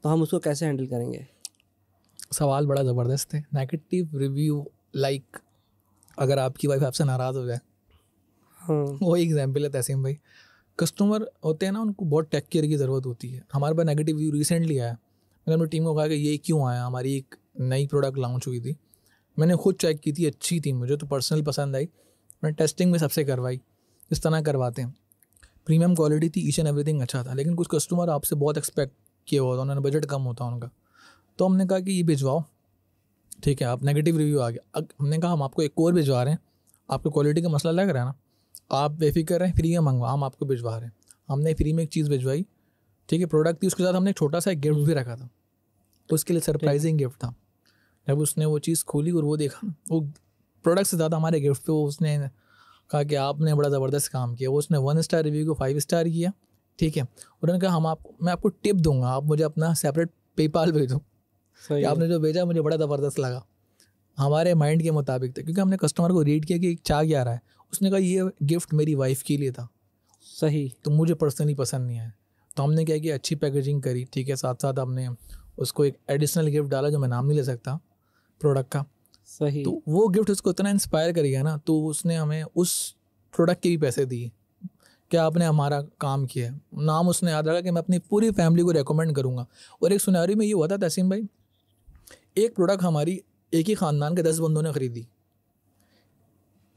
तो हम उसको कैसे हैंडल करेंगे? सवाल बड़ा ज़बरदस्त है। नेगेटिव रिव्यू लाइक अगर आपकी वाइफ आपसे नाराज़ हो जाए, हाँ वो एग्जाम्पल है तहसीम भाई। कस्टमर होते हैं ना, उनको बहुत टेक केयर की ज़रूरत होती है। हमारे पास नेगेटिव रिव्यू रिसेंटली आया, मैंने अपनी टीम को कहा कि ये क्यों आया। हमारी एक नई प्रोडक्ट लॉन्च हुई थी, मैंने खुद चेक की थी, अच्छी थी, मुझे तो पर्सनली पसंद आई। मैंने टेस्टिंग में सबसे करवाई, इस तरह करवाते हैं। प्रीमियम क्वालिटी थी, ईच एंड एवरीथिंग अच्छा था, लेकिन कुछ कस्टमर आपसे बहुत एक्सपेक्ट किया हुआ था, उन्होंने बजट कम होता उनका। तो हमने कहा कि ये भिजवाओ, ठीक है। आप नेगेटिव रिव्यू आ गया, हमने कहा हम आपको एक और भिजवा रहे हैं, आपको क्वालिटी का मसला लग रहा है ना, आप बेफिक्र रहें, फ्री में मंगवा, हम आपको भिजवा रहे हैं। हमने फ्री में एक चीज़ भिजवाई, ठीक है। प्रोडक्ट थी, उसके साथ हमने एक छोटा सा गिफ्ट भी रखा था, उसके लिए सरप्राइजिंग गिफ्ट था। जब उसने वो चीज़ खोली और वो देखा, वो प्रोडक्ट से ज़्यादा हमारे गिफ्ट पे उसने कहा कि आपने बड़ा ज़बरदस्त काम किया। वो उसने 1 स्टार रिव्यू को 5 स्टार किया, ठीक है। उन्होंने कहा मैं आपको टिप दूंगा, आप मुझे अपना सेपरेट पेपाल भेजो। कि आपने जो भेजा मुझे बड़ा ज़बरदस्त लगा, हमारे माइंड के मुताबिक था, क्योंकि हमने कस्टमर को रीड किया कि चाह क्या रहा है। उसने कहा ये गिफ्ट मेरी वाइफ के लिए था, सही, तो मुझे पर्सनली पसंद नहीं आया। तो हमने क्या किया, अच्छी पैकेजिंग करी, ठीक है। साथ साथ हमने उसको एक एडिशनल गिफ्ट डाला, जो मैं नाम नहीं ले सकता प्रोडक्ट का। सही। तो वो गिफ्ट उसको इतना इंस्पायर करेगा ना, तो उसने हमें उस प्रोडक्ट के भी पैसे दिए कि आपने हमारा काम किया है। नाम उसने याद रखा कि मैं अपनी पूरी फैमिली को रेकमेंड करूँगा। और एक सिनेरियो में ये हुआ था तहसीम भाई, एक प्रोडक्ट हमारी एक ही ख़ानदान के 10 बंदों ने ख़रीदी।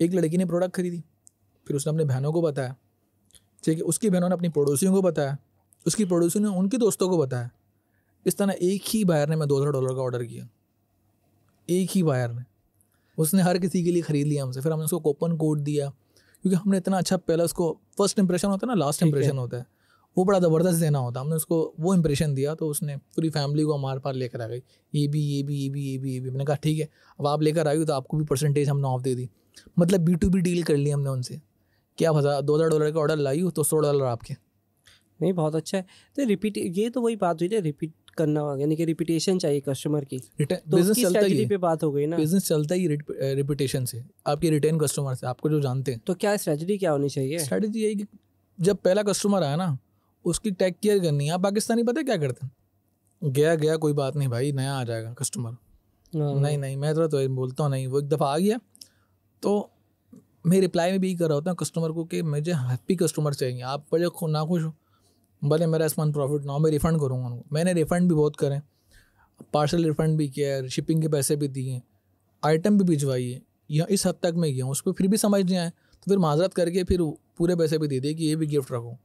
एक लड़की ने प्रोडक्ट खरीदी, फिर उसने अपने बहनों को बताया, ठीक है। उसकी बहनों ने अपनी पड़ोसियों को बताया, उसकी पड़ोसियों ने उनके दोस्तों को बताया। इस तरह एक ही बायर ने, मैं $2000 का ऑर्डर किया, एक ही बायर ने, उसने हर किसी के लिए ख़रीद लिया हमसे। फिर हमने उसको कूपन कोड दिया, क्योंकि हमने इतना अच्छा पहला उसको फर्स्ट इंप्रेशन होता है ना, लास्ट इंप्रेशन होता है, वो बड़ा ज़बरदस्त देना होता है। हमने उसको वो इंप्रेशन दिया, तो उसने पूरी फैमिली को हमारे पास लेकर आ गई, ये भी ये भी ये भी ये भी ये भी। मैंने कहा ठीक है, अब आप लेकर आई हो तो आपको भी परसेंटेज हमने ऑफ दे दी। मतलब B2B डील कर ली हमने उनसे कि आप $2000 का ऑर्डर लाई हो तो $100 आपके। नहीं, बहुत अच्छा है। तो रिपीट, ये तो वही बात हुई ना, रिपीट करना होगा, यानी कि रिपीटेशन चाहिए कस्टमर की। तो उसकी स्ट्रेटजी पे बात हो गई ना, बिजनेस चलता ही रिपीटेशन से, आपके रिटेन कस्टमर से, आपको जो जानते हैं। तो क्या स्ट्रेटजी क्या होनी चाहिए? स्ट्रेटजी यही कि जब पहला कस्टमर आया ना, उसकी टेक केयर करनी है। आप पाकिस्तानी पता है क्या करते हैं, गया कोई बात नहीं भाई, नया आ जाएगा कस्टमर, नहीं मैं तो बोलता हूँ नहीं, वो एक दफ़ा आ गया तो मैं रिप्लाई में भी यही कर रहा होता हूँ कस्टमर को कि मुझे हैप्पी कस्टमर चाहिए। आप बड़े नाखुश हो, भले मेरा इसमान प्रॉफिट ना हो, मैं रिफ़ंड करूँगा उनको। मैंने रिफ़ंड भी बहुत करे, पार्सल रिफ़ंड भी किया है, शिपिंग के पैसे भी दिए, आइटम भी भिजवाई है, या इस हद तक मैं गया हूँ। उस पर फिर भी समझ नहीं आए तो फिर माजरत करके फिर पूरे पैसे भी दे दिए कि ये भी गिफ्ट रखो।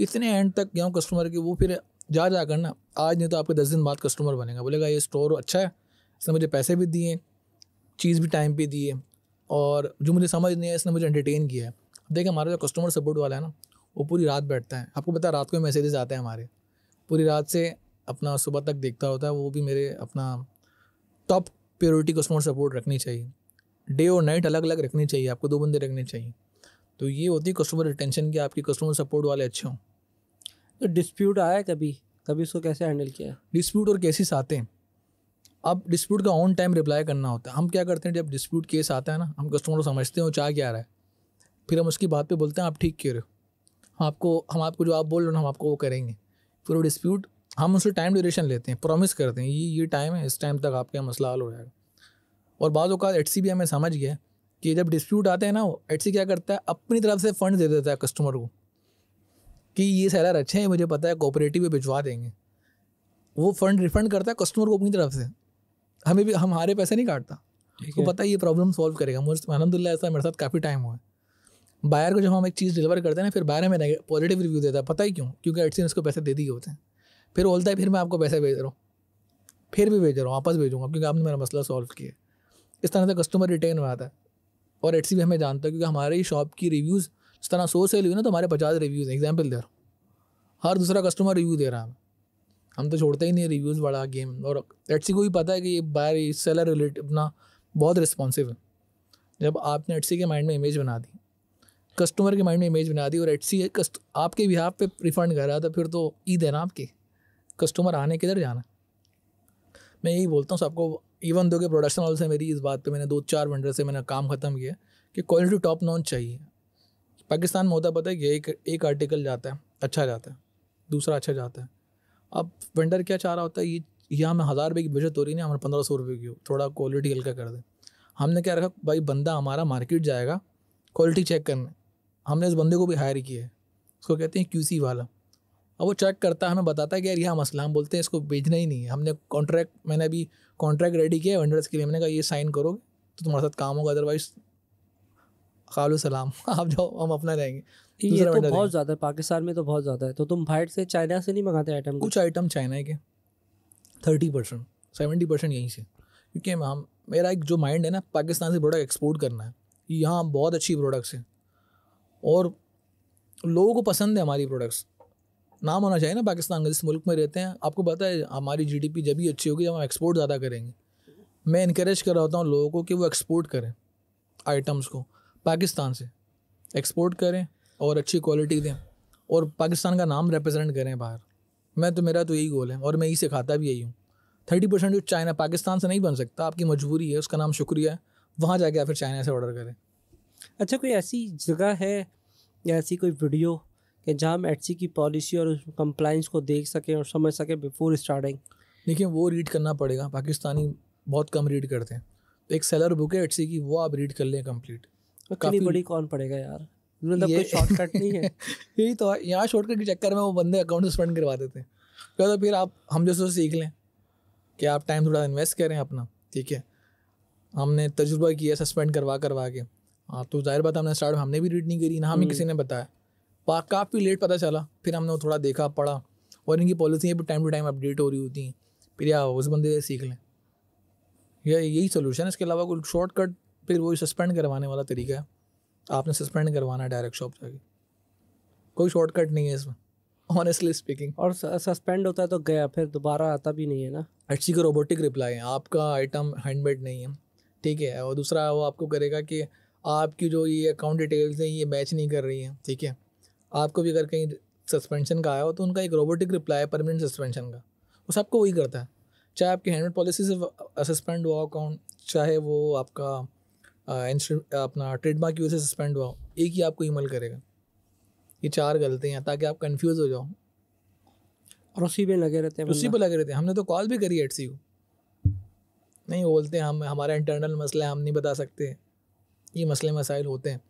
इतने एंड तक गया हूँ कस्टमर के, वो फिर जा कर ना, आज नहीं तो आपके 10 दिन बाद कस्टमर बनेगा, बोलेगा ये स्टोर अच्छा है, इसने मुझे पैसे भी दिए, चीज़ भी टाइम पे दी है, और जो मुझे समझ नहीं है इसने मुझे एंटरटेन किया है। देखिए हमारा जो कस्टमर सपोर्ट वाला है ना, वो पूरी रात बैठता है, आपको पता है रात को मैसेजेस आते हैं हमारे, पूरी रात से अपना सुबह तक देखता होता है। वो भी मेरे अपना टॉप प्रायोरिटी कस्टमर सपोर्ट रखनी चाहिए, डे और नाइट अलग अलग रखनी चाहिए, आपको 2 बंदे रखने चाहिए। तो ये होती है कस्टमर रिटेंशन की, आपकी कस्टमर सपोर्ट वाले अच्छे हों। तो डिस्प्यूट आया कभी उसको कैसे हैंडल किया? डिस्प्यूट और केसेस आते हैं, अब डिस्प्यूट का ऑन टाइम रिप्लाई करना होता है। हम क्या करते हैं, जब डिस्प्यूट केस आता है ना, हम कस्टमर को समझते हैं वो चाह क्या रहा है, फिर हम उसकी बात पे बोलते हैं आप ठीक कह रहे हो, हम आपको जो आप बोल रहे हो ना हम आपको वो करेंगे। फिर वो डिस्प्यूट हम उससे टाइम ड्यूरेशन लेते हैं, प्रॉमिस करते हैं ये टाइम है, इस टाइम तक आपका मसला हल हो जाएगा। और बाद औक़ात एचसी भी हमें समझ गया कि जब डिस्प्यूट आते हैं ना, एचसी क्या करता है, अपनी तरफ से फ़ंड दे देता है कस्टमर को कि ये सेलर अच्छे हैं, मुझे पता है कोऑपरेटिव में भिजवा देंगे। वो फ़ंड रिफ़ंड करता है कस्टमर को अपनी तरफ से, हमें भी हमारे पैसे नहीं काटता। उसको पता है ये प्रॉब्लम सॉल्व करेगा। मुझे अल्हम्दुलिल्लाह ऐसा मेरे साथ काफ़ी टाइम हुआ है। बायर को जब हम एक चीज़ डिलीवर करते हैं ना, फिर बायर हमें पॉजिटिव रिव्यू देता है, पता ही क्यों? क्योंकि एटसी ने उसको पैसे दे दिए होते हैं। फिर बोलता है फिर मैं आपको पैसे भेज रहा हूँ, फिर भी भेज रहा हूँ, वापस भेजूँगा क्योंकि आपने मेरा मसला सॉल्व किया। इस तरह से कस्टमर रिटेन हो जाता है। और एटसी भी हमें जानता है क्योंकि हमारे ही शॉप की रिव्यूज़ इस तरह 100 सेल हुई ना तो हमारे 50 रिव्यूज़ हैं। एग्जाम्पल दे रहा हूँ, हर दूसरा कस्टमर रिव्यू दे रहा है, हम तो छोड़ते ही नहीं रिव्यूज़ वाला गेम। और एटसी को भी पता है कि ये बायर सेलर रिलेट अपना बहुत रिस्पॉन्सिव है। जब आपने एटसी के माइंड में इमेज बना दी, कस्टमर के माइंड में इमेज बना दी, और एटसी आपके बिहाफ पे रिफ़ंड कर रहा था, फिर तो ईद है ना आपकी, कस्टमर आने किधर जाना। मैं यही बोलता हूँ सबको, इवन दो के प्रोडक्शन हाउस से मेरी इस बात पे मैंने 2-4 वेंडर से मैंने काम ख़त्म किया कि क्वालिटी टॉप नॉच चाहिए। पाकिस्तान में होता पता है कि एक आर्टिकल जाता है अच्छा जाता है, दूसरा अच्छा जाता है। अब वेंडर क्या चाह रहा होता है, ये यहाँ में 1000 रुपये की बचत हो रही है ना, हमारे 1500 रुपये की हो, थोड़ा क्वालिटी हल्का कर दे। हमने क्या रखा भाई, बंदा हमारा मार्केट जाएगा क्वालिटी चेक करने, हमने इस बंदे को भी हायर किया है, उसको कहते हैं QC वाला। अब वो चेक करता है, हमें बताता है कि यार यह मसला, हम बोलते हैं इसको बेचना ही नहीं है। हमने मैंने अभी कॉन्ट्रैक्ट रेडी किया है वेंडर्स के लिए, मैंने कहा ये साइन करोगे तो तुम्हारे साथ काम होगा, अदरवाइज खालू सलाम आप जाओ, हम अपना रहेंगे। ये तो बहुत ज़्यादा है, पाकिस्तान में तो बहुत ज़्यादा है। तो तुम बाहर से चाइना से नहीं मंगाते आइटम? कुछ आइटम चाइना के 30% 70% यहीं से, क्योंकि मेरा एक जो माइंड है ना, पाकिस्तान से प्रोडक्ट एक्सपोर्ट करना है। यहाँ बहुत अच्छी प्रोडक्ट्स हैं और लोगों को पसंद है हमारी प्रोडक्ट्स। नाम होना चाहिए ना पाकिस्तान का, जिस मुल्क में रहते हैं। आपको पता है हमारी GDP जब भी अच्छी होगी जब हम एक्सपोर्ट ज़्यादा करेंगे। मैं इनकरेज कर रहा होता हूँ लोगों को कि वो एक्सपोर्ट करें आइटम्स को, पाकिस्तान से एक्सपोर्ट करें और अच्छी क्वालिटी दें और पाकिस्तान का नाम रिप्रेजेंट करें बाहर। मेरा तो यही गोल है और मैं यही सिखाता भी यही हूँ। 30% जो चाइना पाकिस्तान से नहीं बन सकता, आपकी मजबूरी है, उसका नाम शुक्रिया है, वहाँ जाके आप फिर चाइना से ऑर्डर करें। अच्छा, कोई ऐसी जगह है या ऐसी कोई वीडियो कि जहाँ हम एटसी की पॉलिसी और कंप्लाइंस को देख सकें और समझ सकें बिफोर स्टार्टिंग? देखिए वो रीड करना पड़ेगा, पाकिस्तानी बहुत कम रीड करते हैं। तो एक सेलर बुक है एटसी की, वो आप रीड कर लें कंप्लीट। काफ़ी बड़ी कौन पड़ेगा यार, मतलब कोई शॉर्टकट नहीं है। यही तो यहाँ शॉर्टकट के चक्कर में वो बंदे अकाउंट सस्पेंड करवा देते हैं। तो फिर आप हम जैसे सीख लें कि आप टाइम थोड़ा इन्वेस्ट करें अपना, ठीक है। हमने तजुर्बा किया सस्पेंड करवा के, हाँ तो जाहिर बात हमने स्टार्ट हमने भी रीड नहीं करी ना, हमें किसी ने बताया, काफ़ी लेट पता चला। फिर हमने थोड़ा देखा पढ़ा और इनकी पॉलिसी भी टाइम टू टाइम अपडेट हो रही होती हैं। फिर या उस बंदे से सीख लें, यही सोल्यूशन है। इसके अलावा कोई शॉर्टकट फिर वही सस्पेंड करवाने वाला तरीका है। आपने सस्पेंड करवाना है डायरेक्ट शॉप जाके, कोई शॉर्टकट नहीं है इसमें ऑनेस्टली स्पीकिंग। और सस्पेंड होता है तो गया, फिर दोबारा आता भी नहीं है ना। एटसी का रोबोटिक रिप्लाई है, आपका आइटम हैंडमेड नहीं है, ठीक है। और दूसरा वो आपको करेगा कि आपकी जो ये अकाउंट डिटेल्स हैं ये मैच नहीं कर रही हैं, ठीक है। आपको भी अगर कहीं सस्पेंशन का आया हो तो उनका एक रोबोटिक रिप्लाई है परमानेंट सस्पेंशन का, वो सबको वही करता है। चाहे आपकी हैंडमेड पॉलिसी से सस्पेंड हुआ अकाउंट, चाहे वो आपका अपना ट्रेडमार्क की वजह से सस्पेंड हुआ, एक ही आपको ईमेल करेगा। ये 4 गलतियाँ ताकि आप कंफ्यूज हो जाओ और उसी पे लगे रहते हैं उसी पे लगे रहते हैं। हमने तो कॉल भी करी एटसी को, नहीं, वो बोलते हैं हम हमारा इंटरनल मसला है, हम नहीं बता सकते, ये मसले मसाइल होते हैं।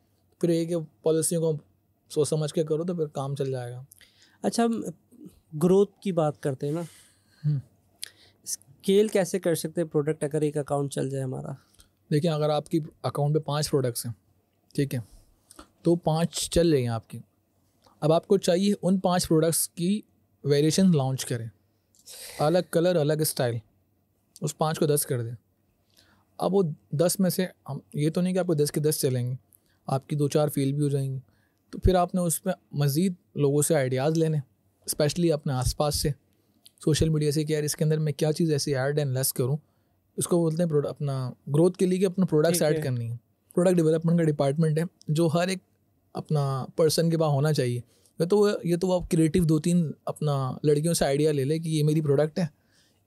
फिर ये कि पॉलिसियों को सोच समझ के करो तो फिर काम चल जाएगा। अच्छा, हम ग्रोथ की बात करते हैं ना, स्केल कैसे कर सकते हैं प्रोडक्ट अगर एक अकाउंट चल जाए हमारा? देखिए, अगर आपकी अकाउंट पे 5 प्रोडक्ट्स हैं, ठीक है, तो 5 चल रही हैं आपकी। अब आपको चाहिए उन 5 प्रोडक्ट्स की वेरिएशन लॉन्च करें, अलग कलर अलग स्टाइल, उस 5 को 10 कर दें। अब वो 10 में से हम ये तो नहीं कि आपको 10 के 10 चलेंगे, आपकी 2-4 फेल भी हो जाएंगी। तो फिर आपने उसमें मज़ीद लोगों से आइडियाज़ लेने, स्पेशली अपने आसपास से, सोशल मीडिया से, कि यार इसके अंदर मैं क्या चीज़ ऐसी ऐड एंड लेस करूँ। इसको बोलते हैं अपना ग्रोथ के लिए कि अपना प्रोडक्ट्स ठीक ऐड है। करनी है। प्रोडक्ट डेवलपमेंट का डिपार्टमेंट है जो हर एक अपना पर्सन के पास होना चाहिए। ये तो वो क्रिएटिव 2-3 अपना लड़कियों से आइडिया ले ले कि ये मेरी प्रोडक्ट है,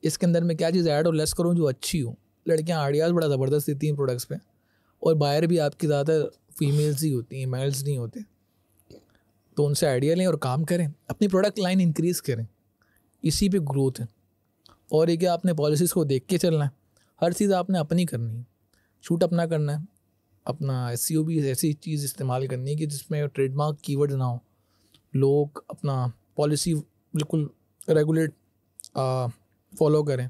इसके अंदर मैं क्या चीज़ ऐड और लेस करूँ जो अच्छी हो। लड़कियाँ आइडियाज़ बड़ा ज़बरदस्त देती हैं प्रोडक्ट्स पे, और बायर भी आपकी ज़्यादा फीमेल्स ही होती हैं, मेल्स नहीं होते। तो उनसे आइडिया लें और काम करें, अपनी प्रोडक्ट लाइन इंक्रीज़ करें, इसी पे ग्रोथ है। और ये कि आपने पॉलिसीज़ को देख के चलना है, हर चीज़ आपने अपनी करनी है, शूट अपना करना है, अपना SEO भी ऐसी चीज़ इस्तेमाल करनी है कि जिसमें ट्रेडमार्क कीवर्ड ना हो, लोग अपना पॉलिसी बिल्कुल रेगुलेट फॉलो करें,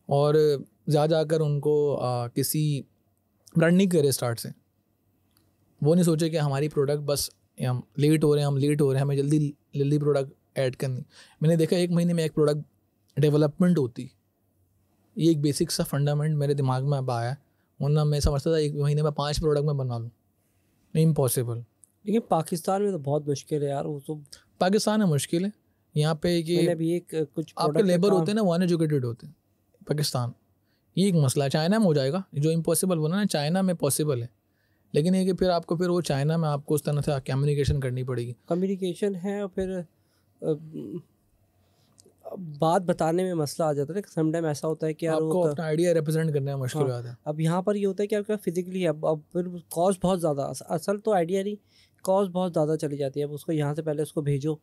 और जाकर उनको किसी ब्रांडिंग करे स्टार्ट से। वो नहीं सोचे कि हमारी प्रोडक्ट बस हम लेट हो रहे हैं, हमें जल्दी प्रोडक्ट ऐड करनी। मैंने देखा 1 महीने में एक प्रोडक्ट डेवलपमेंट होती, ये एक बेसिक सा फंडामेंट मेरे दिमाग में अब आया, वरना मैं समझता था 1 महीने में 5 प्रोडक्ट में बना लूँ, इम्पॉसिबल। लेकिन पाकिस्तान में तो बहुत मुश्किल है यार, वो तो पाकिस्तान में मुश्किल है, यहाँ पे कि मैंने भी एक कुछ आपके product पे लेबर काम- होते हैं ना, वो अनएजुकेटेड होते हैं। पाकिस्तान, ये एक मसला है। चाइना में हो जाएगा जो इम्पॉसिबल बना ना, चाइना में पॉसिबल है, लेकिन ये कि फिर आपको फिर वो चाइना में आपको उस तरह से कम्युनिकेशन करनी पड़ेगी। कम्युनिकेशन है, और फिर बात बताने में मसला आ जाता है। समटाइम ऐसा होता है कि यार आपको वो अपना आइडिया रिप्रेजेंट करने में मुश्किल हो हाँ, जाता है। अब यहाँ पर ये होता है कि आपका फिजिकली अब फिर कॉस्ट बहुत ज़्यादा, असल तो आइडिया नहीं, कॉस्ट बहुत ज़्यादा चली जाती है। अब उसको यहाँ से पहले उसको भेजो,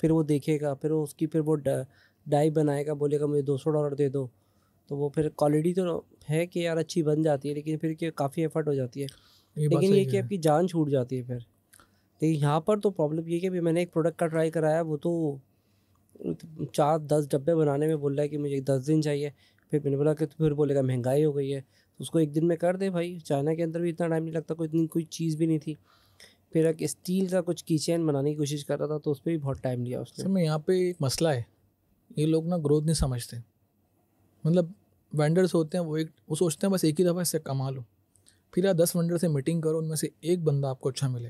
फिर वो देखेगा, फिर वो उसकी फिर वो डाई बनाएगा, बोलेगा मुझे $200 दे दो, तो वो फिर क्वालिटी तो है कि यार अच्छी बन जाती है, लेकिन फिर काफ़ी एफर्ट हो जाती है। ये बात लेकिन सही ये कि है। आपकी जान छूट जाती है फिर। लेकिन यहाँ पर तो प्रॉब्लम ये है कि अभी मैंने एक प्रोडक्ट का ट्राई कराया, वो तो 4-10 डब्बे बनाने में बोल रहा है कि मुझे 10 दिन चाहिए। फिर मैंने बोला कि तो फिर बोलेगा महंगाई हो गई है, तो उसको 1 दिन में कर दे भाई। चाइना के अंदर भी इतना टाइम नहीं लगता, कोई इतनी कोई चीज़ भी नहीं थी। फिर एक स्टील का कुछ कीचेन बनाने की कोशिश कर रहा था, तो उस पर भी बहुत टाइम लिया उसने। सर में यहाँ पे एक मसला है, ये लोग ना ग्रोथ नहीं समझते। मतलब वेंडर्स होते हैं, वो सोचते हैं बस एक ही दफ़ा इससे कमा लो। फिर आप 10 वेंडर से मीटिंग करो, उनमें से एक बंदा आपको अच्छा मिले,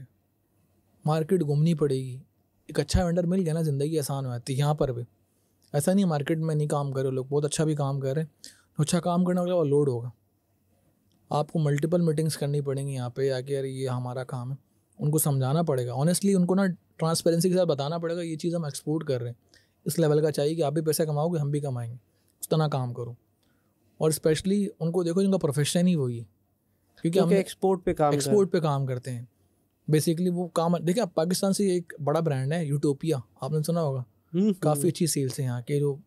मार्केट घूमनी पड़ेगी। एक अच्छा वेंडर मिल गया ना, ज़िंदगी आसान हो जाती है। यहाँ पर भी ऐसा नहीं मार्केट में नहीं काम कर रहे लोग, बहुत अच्छा भी काम कर रहे हैं, तो अच्छा काम करने वाला लोड होगा। आपको मल्टीपल मीटिंग्स करनी पड़ेंगी यहाँ पे आके, यार ये हमारा काम है, उनको समझाना पड़ेगा ऑनेस्टली, उनको ना ट्रांसपेरेंसी के साथ बताना पड़ेगा ये चीज़ हम एक्सपोर्ट कर रहे हैं, इस लेवल का चाहिए कि आप भी पैसा कमाओगे, हम भी कमाएंगे, उस तरह काम करो। और स्पेशली उनको देखो जिनका प्रोफेशन ही वही है, क्योंकि हम एक्सपोर्ट पे काम करते हैं बेसिकली। वो काम देखिए, आप पाकिस्तान से एक बड़ा ब्रांड है यूटोपिया, आपने सुना होगा, काफ़ी अच्छी सेल्स है यहाँ के। जो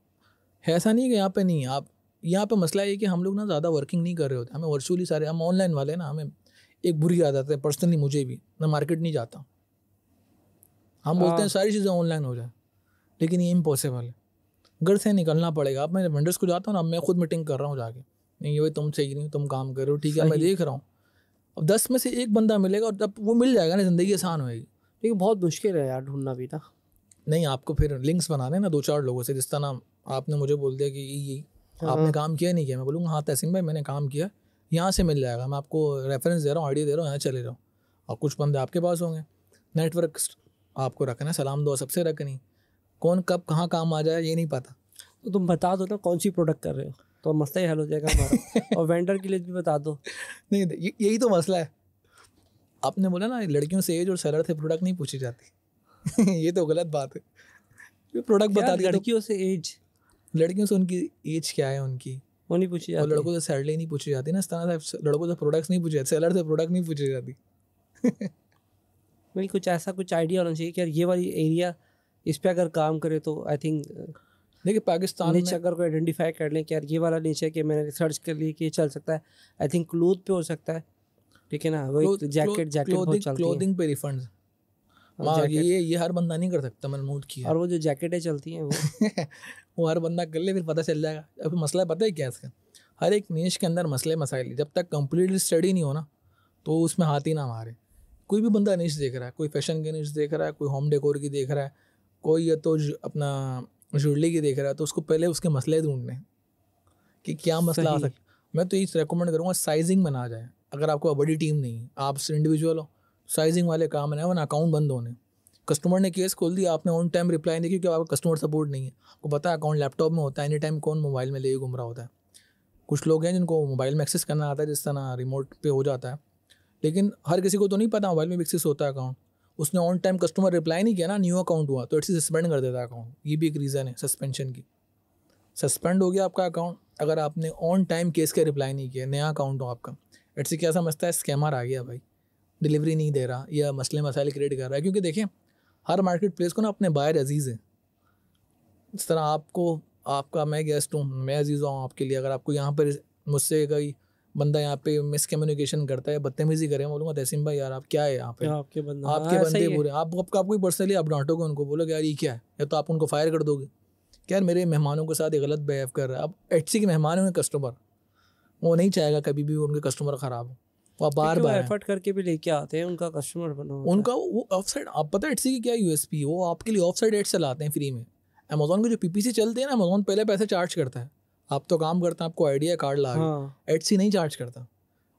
है ऐसा नहीं कि यहाँ पे नहीं, आप यहाँ पे मसला ये कि हम लोग ना ज़्यादा वर्किंग नहीं कर रहे होते, हमें वर्चुअली सारे, हम ऑनलाइन वाले ना, हमें एक बुरी आदत है पर्सनली, मुझे भी, मैं मार्केट नहीं जाता। हम बोलते हैं सारी चीज़ें ऑनलाइन हो जाए, लेकिन ये इम्पॉसिबल है, घर से निकलना पड़ेगा। अब मैं वेंडर्स को जाता हूँ ना, मैं खुद मीटिंग कर रहा हूँ जाके, नहीं ये भाई तुम सही नहीं, तुम काम करो, ठीक है मैं देख रहा हूँ। अब 10 में से एक बंदा मिलेगा, और तब वो मिल जाएगा ना, ज़िंदगी आसान होएगी। लेकिन बहुत मुश्किल है यार ढूंढना भी ना। नहीं, आपको फिर लिंक्स बनाने ना 2-4 लोगों से, जिस तरह आपने मुझे बोल दिया कि ये आपने काम किया नहीं किया, मैं बोलूँगा हाँ तहसीन भाई मैंने काम किया, यहाँ से मिल जाएगा, मैं आपको रेफरेंस दे रहा हूँ, आइडिया दे रहा हूँ, यहाँ चले जाओ। और कुछ बंदे आपके पास होंगे। नेटवर्क आपको रखना है, सलाम दो सबसे रखनी, कौन कब कहाँ काम आ जाए ये नहीं पता। तो तुम बता दो ना कौन सी प्रोडक्ट कर रहे हो, तो मसला ही हल हो जाएगा हमारा। और वेंडर की लिस्ट भी बता दो। नहीं, यही तो मसला है। आपने बोला ना लड़कियों से एज और सैलरी से प्रोडक्ट नहीं पूछी जाती ये तो गलत बात है। प्रोडक्ट बता दिया, लड़कियों से एज, लड़कियों से उनकी एज क्या है उनकी वो नहीं पूछी जाती। और लड़कों से सैलरी नहीं पूछी जाती ना, इस तरह से लड़कों से प्रोडक्ट्स नहीं पूछी जाती, सैलरी से प्रोडक्ट नहीं पूछी जाती नहीं, कुछ ऐसा कुछ आइडिया होना चाहिए कि यार ये वाली एरिया, इस पे अगर काम करे तो आई थिंक देखिए पाकिस्तान निच में अगर कोई आइडेंटिफाई कर लें कि यार ये वाला निच है कि मैंने रिसर्च कर ली कि ये चल सकता है, आई थिंक क्लोथ पे हो सकता है, ठीक है ना, वो एक जैकेट बहुत चलती है। क्लोथिंग पे रिफंड माँ ये हर बंदा नहीं कर सकता, मैंने नोट किया। और वो जो जैकेटें चलती हैं वो वो हर बंदा कर ले, फिर पता चल जाएगा। अब मसला पता है क्या इसका, हर एक निश के अंदर मसले मसाइल, जब तक कम्प्लीटली स्टडी नहीं हो ना तो उसमें हाथ ही ना मारे। कोई भी बंदा निश देख रहा है, कोई फैशन की निश देख रहा है, कोई होम डेकोर की देख रहा है, कोई या तो अपना ज्वेलरी की देख रहा है, तो उसको पहले उसके मसले ढूंढने कि क्या मसला आ सकता। मैं तो ये रेकमेंड करूँगा साइजिंग में ना जाए। अगर आपको बड़ी टीम नहीं है, आप इंडिविजुअल हो, साइजिंग वाले काम है वरना अकाउंट बंद होने। कस्टमर ने केस खोल दिया, आपने ऑन टाइम रिप्लाई नहीं किया क्योंकि आपका कस्टमर सपोर्ट नहीं है। आपको पता है अकाउंट लैपटॉप में होता है, एनी टाइम कौन मोबाइल में लेके घूम रहा होता है। कुछ लोग हैं जिनको मोबाइल में एक्सेस करना आता है, जिस तरह रिमोट पे हो जाता है, लेकिन हर किसी को तो नहीं पता मोबाइल में एक्सेस होता है अकाउंट। उसने ऑन टाइम कस्टमर रिप्लाई नहीं किया ना, न्यू अकाउंट हुआ तो एटसी सस्पेंड कर देता है अकाउंट। ये भी एक रीज़न है सस्पेंशन की। सस्पेंड हो गया आपका अकाउंट अगर आपने ऑन टाइम केस के रिप्लाई नहीं किया, नया अकाउंट हो आपका। एटसी क्या समझता है, स्कैमर आ गया भाई, डिलीवरी नहीं दे रहा या मसले मसाइल क्रिएट कर रहा है। क्योंकि देखें हर मार्केट प्लेस को ना अपने बायर अजीज़ है। इस तरह आपको, आपका मैं गेस्ट हूँ, मैं अजीज़ हूँ आपके लिए। अगर आपको यहाँ पर मुझसे कोई बंदा यहाँ पे मिसकम्युनिकेशन करता है, बदतमीजी करे, मैं बोलूँगा तहसीन भाई यार आप क्या है यहाँ पे, आपके बंदे बुरे, आपको ही पर्सनली आप डांटोगे उनको, बोलोगे यार ये क्या है, या तो आप उनको फायर कर दोगे कि यार मेरे मेहमानों के साथ ये गलत बिहेव कर रहा है। अब एटसी के मेहमान होंगे कस्टमर, वो नहीं चाहेगा कभी भी उनके कस्टमर ख़राब हो, वो बार बार एफर्ट करके भी लेके आते हैं उनका कस्टमर बना होता उनका वो ऑफ साइड। आप पता है एटसी की क्या यूएसपी, वो आपके लिए ऑफ साइड एड्स चलाते हैं फ्री में। अमेजोन के जो पीपीसी चलते हैं ना, अमेजोन पहले पैसे चार्ज करता है। आप तो काम करते हैं, आपको आइडिया कार्ड ला गया, एटसी नहीं चार्ज करता।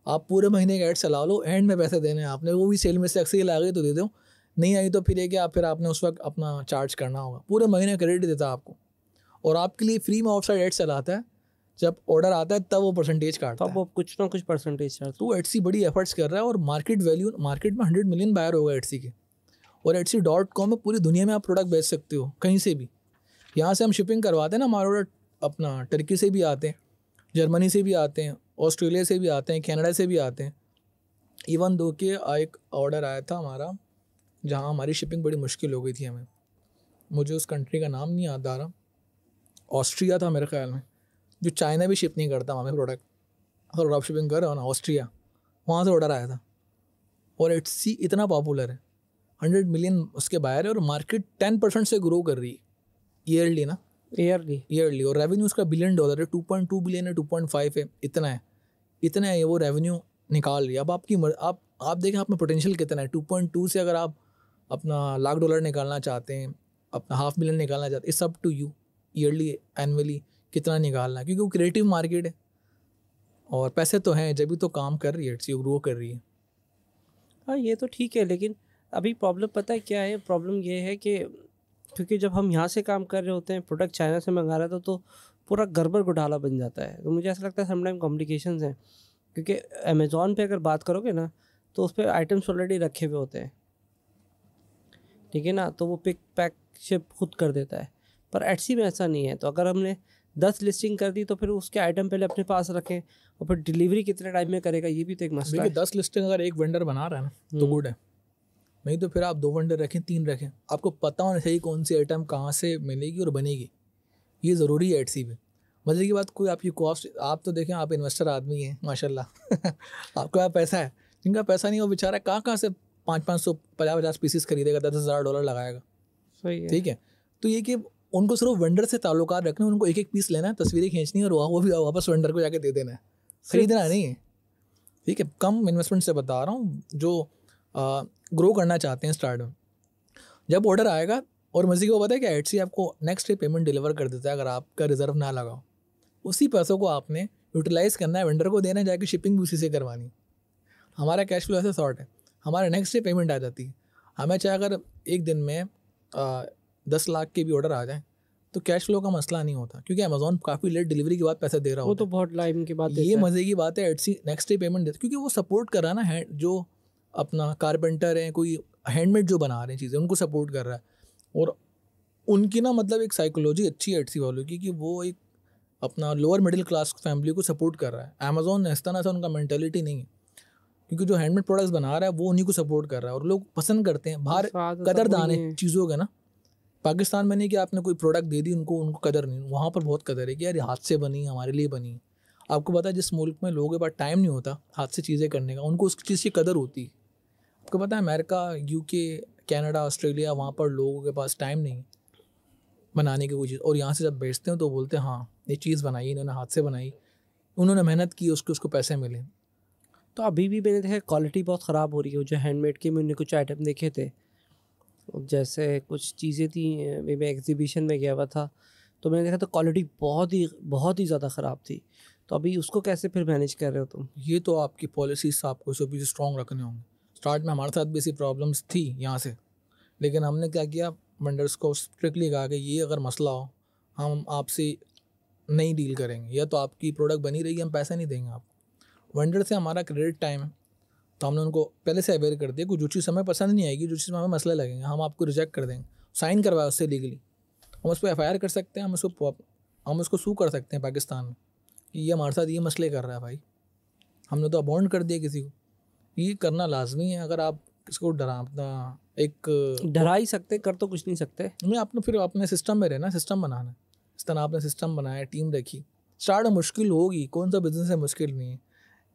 आप पूरे महीने का एड चला लो, एंड में पैसे देने हैं आपने, वो भी सेल में से अक्सर आ गई तो दे दो, नहीं आई तो फिर ये कि आप फिर आपने उस वक्त अपना चार्ज करना होगा। पूरे महीने क्रेडिट देता है आपको, और आपके लिए फ्री में ऑफ साइड एड चलाता है। जब ऑर्डर आता है तब वो परसेंटेज काटता है, वो कुछ ना कुछ परसेंटेज। तो एटसी बड़ी एफर्ट्स कर रहा है, और मार्केट वैल्यू, मार्केट में 100 मिलियन बायर होगा एटसी के। और etsy.com में पूरी दुनिया में आप प्रोडक्ट बेच सकते हो कहीं से भी। यहाँ से हम शिपिंग करवाते हैं ना, हमारे ऑर्डर अपना टर्की से भी आते हैं, जर्मनी से भी आते हैं, ऑस्ट्रेलिया से भी आते हैं, कनाडा से भी आते हैं। इवन दो के एक ऑर्डर आया था हमारा जहाँ हमारी शिपिंग बड़ी मुश्किल हो गई थी हमें, मुझे उस कंट्री का नाम नहीं याद आ रहा, ऑस्ट्रिया था मेरे ख्याल में, जो चाइना भी शिप नहीं करता हमें प्रोडक्ट, अगर ड्रॉप शिपिंग कर रहे हो ना ऑस्ट्रिया, वहाँ से ऑर्डर आया था। और एटसी इतना पॉपुलर है, 100 मिलियन उसके बाहर है, और मार्केट 10% से ग्रो कर रही है ईयरली ना, ईयरली। और रेवेन्यू उसका $1 बिलियन है, 2.2 बिलियन है, 2.5 है, इतना है वो रेवेन्यू निकाल रही है। अब आपकी आप देखें आप में पोटेंशियल कितना है। 2.2 से अगर आप अपना $1,00,000 निकालना चाहते हैं, अपना $500 million निकालना चाहते हैं, it's up to you yearly annually कितना निकालना है, क्योंकि वो क्रिएटिव मार्केट है और पैसे तो हैं, जब भी तो काम कर रही है इट्स ग्रो कर रही है। हाँ ये तो ठीक है, लेकिन अभी प्रॉब्लम पता है क्या है, प्रॉब्लम ये है कि क्योंकि जब हम यहाँ से काम कर रहे होते हैं, प्रोडक्ट चाइना से मंगा रहे तो पूरा गड़बड़ घोटाला बन जाता है। तो मुझे ऐसा लगता है समटाइम कॉम्प्लिकेशंस हैं, क्योंकि अमेज़ॉन पे अगर बात करोगे ना तो उस पर आइटम्स ऑलरेडी रखे हुए होते हैं, ठीक है ना, तो वो पिक पैक शिप खुद कर देता है। पर एटसी में ऐसा नहीं है। तो अगर हमने 10 लिस्टिंग कर दी तो फिर उसके आइटम पहले अपने पास रखें, और फिर डिलीवरी कितने टाइम में करेगा, ये भी तो एक मसला है। 10 लिस्टिंग अगर एक वेंडर बना रहा है ना तो गुड है, नहीं तो फिर आप 2 वेंडर रखें, 3 रखें, आपको पता होना चाहिए कौन सी आइटम कहाँ से मिलेगी और बनेगी, ये ज़रूरी है एटसी पे। मजे की बात, कोई आपकी कॉस्ट, आप तो देखें आप इन्वेस्टर आदमी हैं माशाल्लाह आपके पास पैसा है, जिनका पैसा नहीं वो बेचारा कहाँ से 500 50 पीसेस खरीदेगा, $10,000 लगाएगा। सही है, ठीक है। तो ये कि उनको सिर्फ वेंडर से ताल्लुकात रखने, उनको एक एक पीस लेना है, तस्वीरें खींचनी है, और वो भी वापस वेंडर को जाके दे देना है, खरीदना नहीं है। ठीक है, कम इन्वेस्टमेंट से बता रहा हूँ, जो ग्रो करना चाहते हैं स्टार्ट में। जब ऑर्डर आएगा, और मज़े की वो पता है क्या, एटसी आपको नेक्स्ट डे पेमेंट डिलीवर कर देता है अगर आपका रिजर्व ना लगाओ। उसी पैसों को आपने यूटिलाइज़ करना है, वेंडर को देना है, जाके शिपिंग भी उसी से करवानी। हमारा कैश फ्लो ऐसे सॉर्ट है, हमारे नेक्स्ट डे पेमेंट आ जाती है। हमें चाहे अगर एक दिन में 10 लाख के भी ऑर्डर आ जाए तो कैश फ्लो का मसला नहीं होता, क्योंकि अमेजोन काफ़ी लेट डिलीवरी के बाद पैसे दे रहा होता है। वो तो बहुत टाइम की बात है। ये मज़े की बात है, एटसी नेक्स्ट डे पेमेंट देता, क्योंकि वो सपोर्ट कर रहा है ना, है जो अपना कारपेंटर हैं, कोई हैंडमेड जो बना रहे हैं चीज़ें, उनको सपोर्ट कर रहा है। और उनकी ना मतलब एक साइकोलॉजी अच्छी है एटसी वालों की, कि वो एक अपना लोअर मिडिल क्लास फैमिली को सपोर्ट कर रहा है। अमेजोन इस तरह से उनका मेंटालिटी नहीं है, क्योंकि जो हैंडमेड प्रोडक्ट्स बना रहा है वो उन्हीं को सपोर्ट कर रहा है, और लोग पसंद करते हैं। बाहर कदरदान है चीज़ों के ना, पाकिस्तान में नहीं कि आपने कोई प्रोडक्ट दे दी उनको कदर नहीं, वहाँ पर बहुत कदर है कि यार ये हाथ से बनी, हमारे लिए बनी है। आपको पता है जिस मुल्क में लोगों के पास टाइम नहीं होता हाथ से चीज़ें करने का, उनको उस चीज़ की कदर होती है। आपको पता है अमेरिका, यूके, कनाडा, ऑस्ट्रेलिया, वहाँ पर लोगों के पास टाइम नहीं बनाने की कोई चीज़, और यहाँ से जब बेचते हैं तो बोलते हैं हाँ ये चीज़ बनाई, इन्होंने हाथ से बनाई, उन्होंने मेहनत की, उसको पैसे मिले। तो अभी भी मैंने देखा क्वालिटी बहुत ख़राब हो रही है। जो हैंडमेड के मैंने कुछ आइटम देखे थे, जैसे कुछ चीज़ें थी, मैं एग्जीबिशन में गया हुआ था, तो मैंने देखा तो क्वालिटी बहुत ही ज़्यादा ख़राब थी। तो अभी उसको कैसे फिर मैनेज कर रहे हो तुम? ये तो आपकी पॉलिसीज आपको सभी स्ट्रॉन्ग रखने होंगे। स्टार्ट में हमारे साथ भी ऐसी प्रॉब्लम्स थी यहाँ से, लेकिन हमने क्या किया, वेंडर्स को स्ट्रिक्टली कहा कि ये अगर मसला हो हम आपसे नहीं डील करेंगे, या तो आपकी प्रोडक्ट बनी रहेगी, हम पैसे नहीं देंगे आपको। वेंडर से हमारा क्रेडिट टाइम है, तो हमने उनको पहले से अवेयर कर दिया कि जो चीज़ हमें पसंद नहीं आएगी, जो चीज़ में हमें मसले लगेंगे, हम आपको रिजेक्ट कर देंगे। साइन करवाया उससे लीगली, हम उस पर FIR कर सकते हैं, हम उसको सू कर सकते हैं पाकिस्तान में कि ये हमारे साथ ये मसले कर रहा है भाई, हमने तो अबॉन्ड कर दिया किसी को। ये करना लाजमी है। अगर आप किसको डराना, एक डरा ही सकते, कर तो कुछ नहीं सकते। मैं आपने फिर अपने सिस्टम में रहना, सिस्टम बनाना। इस तरह आपने सिस्टम बनाया, टीम रखी। स्टार्ट में मुश्किल होगी, कौन सा बिजनेस है मुश्किल नहीं है,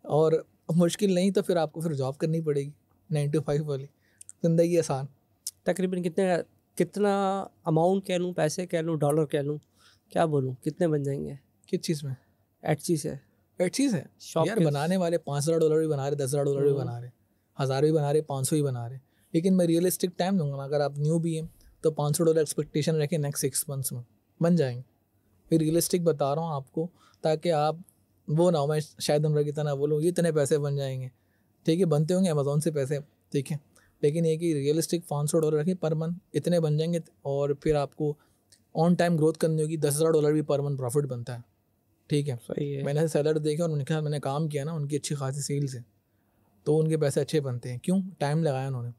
और मुश्किल नहीं तो फिर आपको फिर जॉब करनी पड़ेगी 9 to 5 वाली। ज़िंदगी आसान। तकरीबन कितना अमाउंट कह लूँ, पैसे कह लूँ, डॉलर कह लूँ, क्या बोलूँ, कितने बन जाएंगे किस चीज़ में? एटसी से? एक चीज़ है शॉप यार, के बनाने वाले $5,000 भी बना रहे, $10,000 भी बना रहे, 1000 भी बना रहे, 500 भी बना रहे। लेकिन मैं रियलिस्टिक टाइम दूंगा ना, अगर आप न्यू भी हैं तो $500 एक्सपेक्टेशन रखें, नेक्स्ट 6 months में बन जाएंगे। फिर रियलिस्टिक बता रहा हूँ आपको, ताकि आप वो ना हो मैं शायद उम्र की तरह बोलूँ ये इतने पैसे बन जाएंगे। ठीक है, बनते होंगे अमेज़ोन से पैसे, ठीक है, लेकिन एक ही रियलिस्टिक $500 रखें पर मंथ, इतने बन जाएंगे। और फिर आपको ऑन टाइम ग्रोथ करनी होगी, $10,000 भी पर मंथ प्रॉफिट बनता है। ठीक है, सही है। मैंने सेलर देखे और उनके साथ मैंने काम किया ना, उनकी अच्छी खासी सेल्स है, तो उनके पैसे अच्छे बनते हैं। क्यों? टाइम लगाया उन्होंने,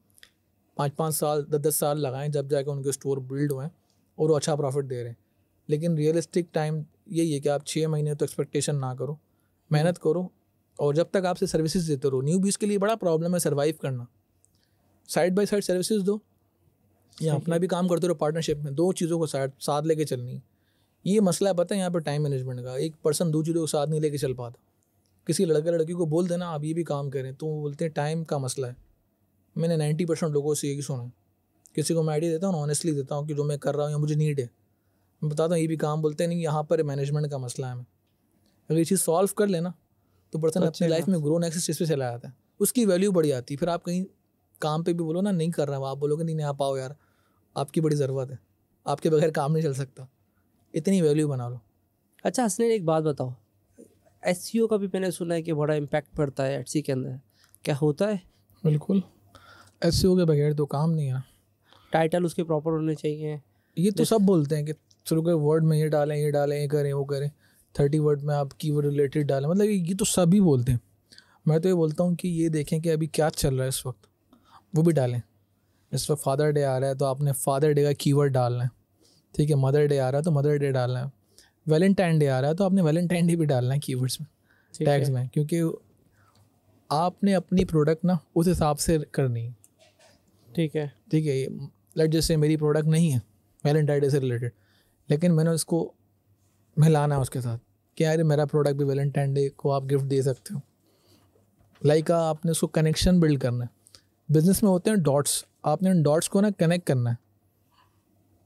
5-5 साल 10-10 साल लगाए, जब जाके उनके स्टोर बिल्ड हुए और वो अच्छा प्रॉफिट दे रहे हैं। लेकिन रियलिस्टिक टाइम यही है कि आप 6 महीने तो एक्सपेक्टेशन ना करो, मेहनत करो, और जब तक आपसे सर्विसेज देते रहो। न्यू बीस के लिए बड़ा प्रॉब्लम है सर्वाइव करना। साइड बाय साइड सर्विसेज दो, या अपना भी काम करते रहो पार्टनरशिप में, दो चीज़ों को साथ लेके चलनी है। ये मसला है पता है यहाँ पर टाइम मैनेजमेंट का। एक पर्सन दो चीज़ों को साथ नहीं लेके चल पाता। किसी लड़की को बोल देना आप ये भी काम करें, तो वो बोलते हैं टाइम का मसला है। मैंने 90% लोगों से यही सुना। किसी को मैं आइडिया देता हूँ, ऑनेस्टली देता हूँ कि जो मैं कर रहा हूँ या मुझे नीड है, मैं बताता हूँ ये भी काम, बोलते नहीं यहाँ पर मैनेजमेंट का मसला है। अगर ये चीज़ सॉल्व कर लेना तो पर्सन अपनी लाइफ में ग्रो नेक्स्ट स्टेज पे चला जाता है, उसकी वैल्यू बढ़ जाती है। फिर आप कहीं काम पे भी बोलो ना नहीं कर रहा हूँ, आप बोलोगे नहीं आप आओ यार, आपकी बड़ी ज़रूरत है, आपके बगैर काम नहीं चल सकता, इतनी वैल्यू बना लो। अच्छा हसनैन, एक बात बताओ, SEO का भी मैंने सुना है कि बड़ा इम्पैक्ट पड़ता है एटसी के अंदर, क्या होता है? बिल्कुल, SEO के बगैर तो काम नहीं है। टाइटल उसके प्रॉपर होने चाहिए। ये तो सब बोलते हैं कि शुरू के वर्ड में ये डालें, ये करें, वो करें, 30 वर्ड में आप कीवर्ड रिलेटेड डालें, मतलब ये तो सभी बोलते हैं। मैं तो ये बोलता हूँ कि ये देखें कि अभी क्या चल रहा है इस वक्त, वो भी डालें। इस वक्त फादर डे आ रहा है तो आपने फादर डे का कीवर्ड डालना है, ठीक है। मदर डे आ रहा है तो मदर डे डालना है। वैलेंटाइन डे आ रहा है तो आपने वैलेंटाइन डे भी डालना है कीवर्ड्स में, टैग्स में, क्योंकि आपने अपनी प्रोडक्ट ना उस हिसाब से करनी है। ठीक है, ठीक है, लेट जैसे मेरी प्रोडक्ट नहीं है वैलेंटाइन डे से रिलेटेड, लेकिन मैंने उसको मिलाना है उसके साथ कि यार मेरा प्रोडक्ट भी वैलेंटाइन डे को आप गिफ्ट दे सकते हो। लाइक आपने उसको कनेक्शन बिल्ड करना है। बिजनेस में होते हैं डॉट्स, आपने उन डॉट्स को ना कनेक्ट करना है।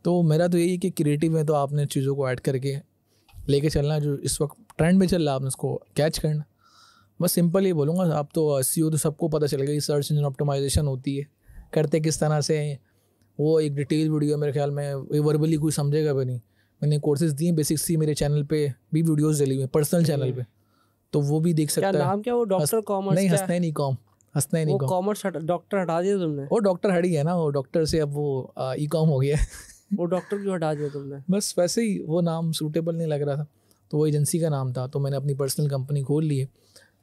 तो मेरा तो यही है कि क्रिएटिव है तो आपने चीज़ों को ऐड करके लेके चलना, जो इस वक्त ट्रेंड में चल रहा है आपने उसको कैच करना। बस सिंपल ही बोलूँगा। आप तो SEO तो सबको पता चल गया कि सर्च इंजन ऑप्टिमाइजेशन होती है, करते किस तरह से। वो एक डिटेल वीडियो मेरे ख्याल में वर्बली कोई समझेगा भी नहीं। मैंने कोर्सेज दिए बेसिक्स सी, मेरे चैनल पे भी वीडियोस डली हुई हैं, पर्सनल चैनल पे, तो वो भी देख सकता है। नाम क्या वो डॉक्टर कॉमर्स? नहीं, हंसना नहीं कॉम, हंसना नहीं कॉम। कॉमर्स डॉक्टर हटा दिया तुमने? वो डॉक्टर हट गया ना, वो डॉक्टर से अब वो ई-कॉम हो गया है। वो डॉक्टर क्यों हटा दिया तुमने? बस वैसे ही वो नाम सूटेबल नहीं लग रहा था, तो वो एजेंसी का नाम था, तो मैंने अपनी पर्सनल कंपनी खोल ली है।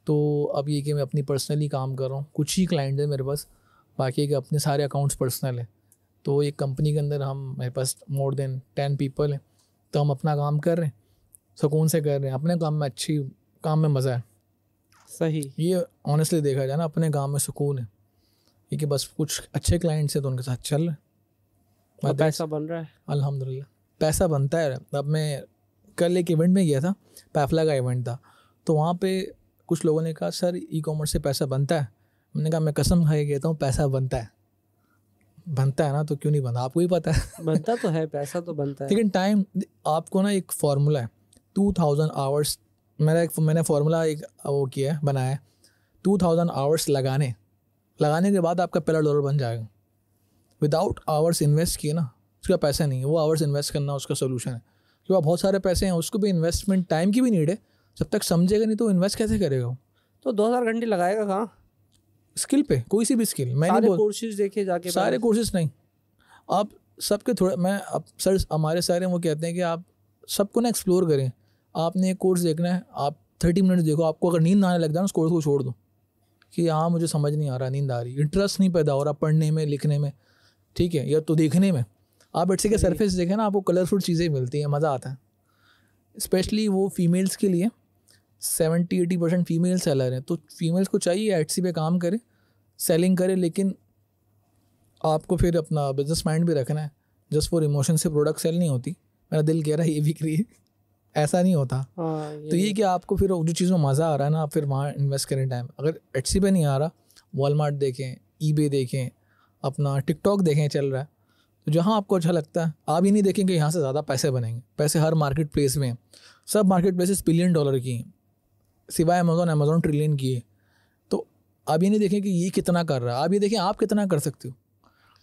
तो अब ये कि मैं अपनी पर्सनली काम कर रहा हूँ, कुछ ही क्लाइंट है मेरे पास, बाकी के अपने सारे अकाउंट्स पर्सनल है। तो एक कंपनी के अंदर मेरे पास मोर देन 10 पीपल है, तो हम अपना काम कर रहे हैं, सुकून से कर रहे हैं अपने काम में, अच्छी काम में मज़ा है। सही, ये ऑनेस्टली देखा जाए ना, अपने काम में सुकून है, ये कि बस कुछ अच्छे क्लाइंट्स हैं तो उनके साथ चल रहे हैं। और पैसा बन रहा है अल्हम्दुलिल्लाह, पैसा बनता है। अब मैं कल एक इवेंट में गया था, पैफला का इवेंट था, तो वहाँ पे कुछ लोगों ने कहा सर ई कॉमर्स से पैसा बनता है। मैंने कहा मैं कसम खा के कहता हूँ पैसा बनता है ना, तो क्यों नहीं बनता, आपको ही पता है। बनता तो है, पैसा तो बनता है। लेकिन टाइम, आपको ना एक फार्मूला है 2000 आवर्स, मैंने फार्मूला एक वो किया है, बनाया है 2000 आवर्स लगाने के बाद आपका पहला डॉलर बन जाएगा। विदाउट आवर्स इन्वेस्ट किए ना, उसका पैसा नहीं है, वो आवर्स इन्वेस्ट करना उसका सोल्यूशन है। क्योंकि बहुत सारे पैसे हैं, उसको भी इन्वेस्टमेंट टाइम की भी नीड है, जब तक समझेगा नहीं तो इन्वेस्ट कैसे करेगा वो। तो 2000 घंटे लगाएगा कहाँ? स्किल पे, कोई सी भी स्किल। मैं सारे नहीं बोल, कोर्सेज देखे जाके, सारे कोर्सेज नहीं, आप सबके थोड़ा, मैं अब सर हमारे सारे वो कहते हैं कि आप सबको ना एक्सप्लोर करें। आपने एक कोर्स देखना है, आप 30 मिनट्स देखो, आपको अगर नींद आने लग जाए उस कोर्स को छोड़ दो कि हाँ मुझे समझ नहीं आ रहा, नींद आ रही, इंटरेस्ट नहीं पैदा हो रहा पढ़ने में, लिखने में, ठीक है, या तो देखने में। आप एटसी के सरफेस देखें ना, आपको कलरफुल चीज़ें मिलती हैं, मज़ा आता है। स्पेशली वो फीमेल्स के लिए 70-80% फीमेल सेलर हैं, तो फीमेल्स को चाहिए एटसी पे काम करे, सेलिंग करे, लेकिन आपको फिर अपना बिजनेस माइंड भी रखना है। जस्ट फॉर इमोशन से प्रोडक्ट सेल नहीं होती, मेरा दिल कह रहा है ये बिक्री है, ऐसा नहीं होता। तो ये कि आपको फिर जो चीज़ में मज़ा आ रहा है ना, आप फिर वहाँ इन्वेस्ट करें टाइम। अगर एटसी पे नहीं आ रहा, वॉलमार्ट देखें, ईबे देखें, अपना टिकटॉक देखें चल रहा है, तो जहाँ आपको अच्छा लगता है, आप ये नहीं देखेंगे यहाँ से ज़्यादा पैसे बनेंगे। पैसे हर मार्केट प्लेस में, सब मार्केट प्लेसेस $1 बिलियन की हैं, सिवाय अमेज़ॉन ट्रिलियन की है। तो आप ये नहीं देखें कि ये कितना कर रहा है, आप ये देखें आप कितना कर सकते हो।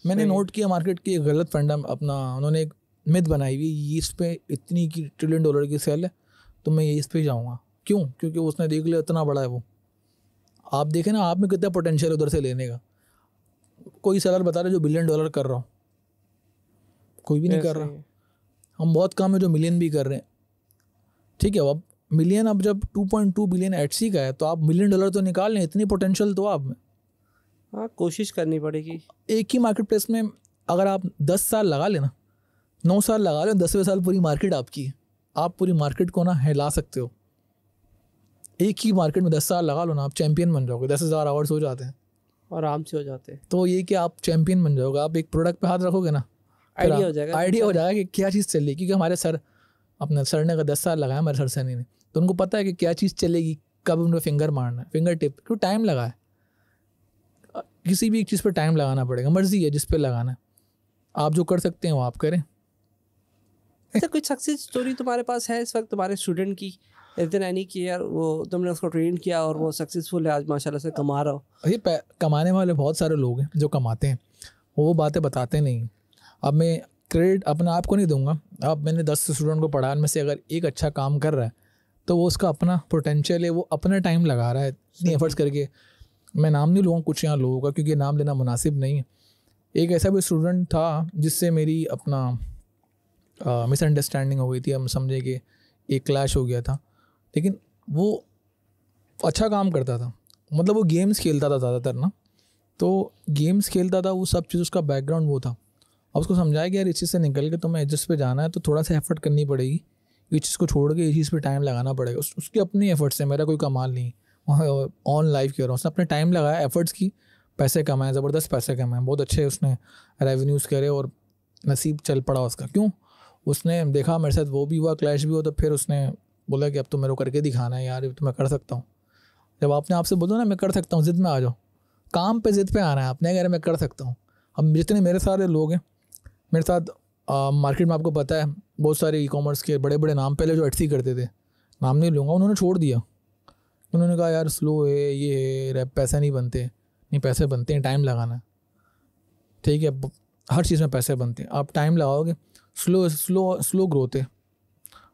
मैंने नोट किया मार्केट की एक गलत फंडा, अपना उन्होंने एक मिथ बनाई हुई, ये इस पे इतनी की $1 ट्रिलियन की सेल है तो मैं ये इस पे जाऊँगा। क्यों? क्योंकि उसने देख लिया इतना बड़ा है वो। आप देखें ना, आप में कितना पोटेंशियल उधर से लेने का। कोई सेलर बता रहे जो $1 बिलियन कर रहा हो, कोई भी नहीं कर रहा। हम बहुत कम है जो मिलियन भी कर रहे हैं, ठीक है। अब मिलियन, अब जब 2.2 बिलियन एटसी का है तो आप $1 बिलियन तो निकाल लें, इतनी पोटेंशियल तो आप में। हाँ, कोशिश करनी पड़ेगी। एक ही मार्केट प्लेस में अगर आप 10 साल लगा लेना, 9 साल लगा लें, 10वें साल पूरी मार्केट आपकी है, आप पूरी मार्केट को ना हिला सकते हो। एक ही मार्केट में 10 साल लगा लो ना, आप चैंपियन बन जाओगे। 10,000 आवर्स हो जाते हैं, आराम से हो जाते हैं। तो ये कि आप चैंपियन बन जाओगे। आप एक प्रोडक्ट पे हाथ रखोगे ना, आइडिया हो जाएगा कि क्या चीज़ चल रही है। क्योंकि हमारे सर, अपने सर ने 10 साल लगाया, हमारे सर सनी ने, तो उनको पता है कि क्या चीज़ चलेगी, कब उनको फिंगर मारना है, फिंगर टिप, क्यों टाइम लगा है। किसी भी एक चीज़ पर टाइम लगाना पड़ेगा, मर्जी है जिस पे लगाना है। आप जो कर सकते हैं वो आप करें। अच्छा, कुछ सक्सेस स्टोरी तुम्हारे पास है इस वक्त तुम्हारे स्टूडेंट की, इतना नहीं कि यार वो तुमने उसको ट्रेन किया और वो सक्सेसफुल है, आज माशाल्लाह से कमा रहा हो? ये कमाने वाले बहुत सारे लोग हैं जो कमाते हैं, वो बातें बताते नहीं। अब मैं क्रेडिट अपने आप को नहीं दूंगा। अब मैंने 10 स्टूडेंट को पढ़ा, में से अगर एक अच्छा काम कर रहा है तो वो उसका अपना पोटेंशियल है, वो अपना टाइम लगा रहा है इतनी एफर्ट्स करके। मैं नाम नहीं लूँगा कुछ यहाँ लोगों का, क्योंकि नाम लेना मुनासिब नहीं है। एक ऐसा भी स्टूडेंट था जिससे मेरी अपना मिसअंडरस्टैंडिंग हो गई थी, हम समझे कि एक क्लैश हो गया था, लेकिन वो अच्छा काम करता था। मतलब वो गेम्स खेलता था ज़्यादातर ना, तो गेम्स खेलता था, वो सब चीज़ उसका बैकग्राउंड वो था। अब उसको समझाया कि यार इस चीज़ से निकल के तुम्हें एडजस्ट पे जाना है तो थोड़ा सा एफर्ट करनी पड़ेगी, ये चीज़ को छोड़ के ये चीज़ पे टाइम लगाना पड़ेगा। उसके अपने एफर्ट्स है, मेरा कोई कमाल नहीं, वहाँ ऑन लाइव कह रहा हूँ। उसने अपने टाइम लगाया, एफर्ट्स की, पैसे कमाए, ज़बरदस्त पैसे कमाए, बहुत अच्छे उसने रेवेन्यूज़ करे, और नसीब चल पड़ा उसका। क्यों? उसने देखा मेरे साथ वो भी हुआ, क्लैश भी हुआ, तो फिर उसने बोला कि अब तो मेरे को करके दिखाना है यार, तो मैं कर सकता हूँ। जब आपने आपसे बोलो ना मैं कर सकता हूँ, ज़िद में आ जाओ, काम पे ज़िद पे आना है आपने, अगर मैं कर सकता हूँ। अब जितने मेरे सारे लोग हैं मेरे साथ मार्केट में, आपको पता है बहुत सारे ई कॉमर्स के बड़े बड़े नाम पहले जो एटसी करते थे, नाम नहीं लूँगा, उन्होंने छोड़ दिया। उन्होंने कहा यार स्लो है, ये है, पैसे नहीं बनते। नहीं, पैसे बनते हैं, टाइम लगाना, ठीक है, हर चीज़ में पैसे बनते हैं, आप टाइम लगाओगे। स्लो ग्रोथ है,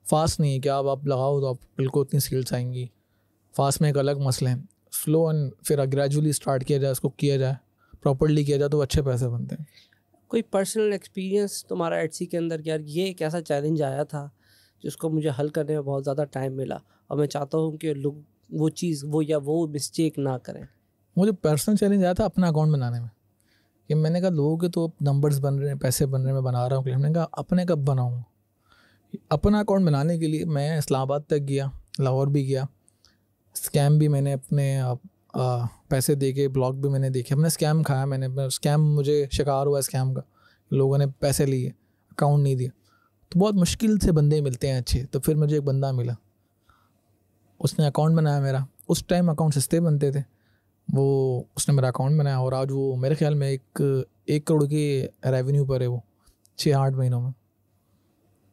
फास्ट नहीं है कि आप लगाओ तो आप बिल्कुल उतनी स्किल्स आएंगी। फास्ट में एक अलग मसला है, स्लो एंड फिर ग्रेजुअली स्टार्ट किया जाए, उसको किया जाए, प्रॉपर्ली किया जाए, तो अच्छे पैसे बनते हैं। कोई पर्सनल एक्सपीरियंस तुम्हारा एटसी के अंदर, यार ये एक ऐसा चैलेंज आया था जिसको मुझे हल करने में बहुत ज़्यादा टाइम मिला, और मैं चाहता हूँ कि लोग वो चीज़ वो मिस्टेक ना करें? मुझे पर्सनल चैलेंज आया था अपना अकाउंट बनाने में, कि मैंने कहा लोगों के तो नंबर्स बन रहे हैं, पैसे बन रहे हैं, मैं बना रहा हूँ, मैंने कहा अपने कब बनाऊँ। अपना अकाउंट बनाने के लिए मैं इस्लामाबाद तक गया, लाहौर भी गया, स्कैम भी मैंने अपने पैसे दे के, ब्लॉग भी मैंने देखे, अपने स्कैम खाया मैंने, स्कैम मुझे शिकार हुआ स्कैम का, लोगों ने पैसे लिए, अकाउंट नहीं दिया, तो बहुत मुश्किल से बंदे मिलते हैं अच्छे। तो फिर मुझे एक बंदा मिला, उसने अकाउंट बनाया मेरा। उस टाइम अकाउंट सस्ते बनते थे, वो उसने मेरा अकाउंट बनाया और आज वो मेरे ख्याल में 1 करोड़ के रेवेन्यू पर है वो 6-8 महीनों में,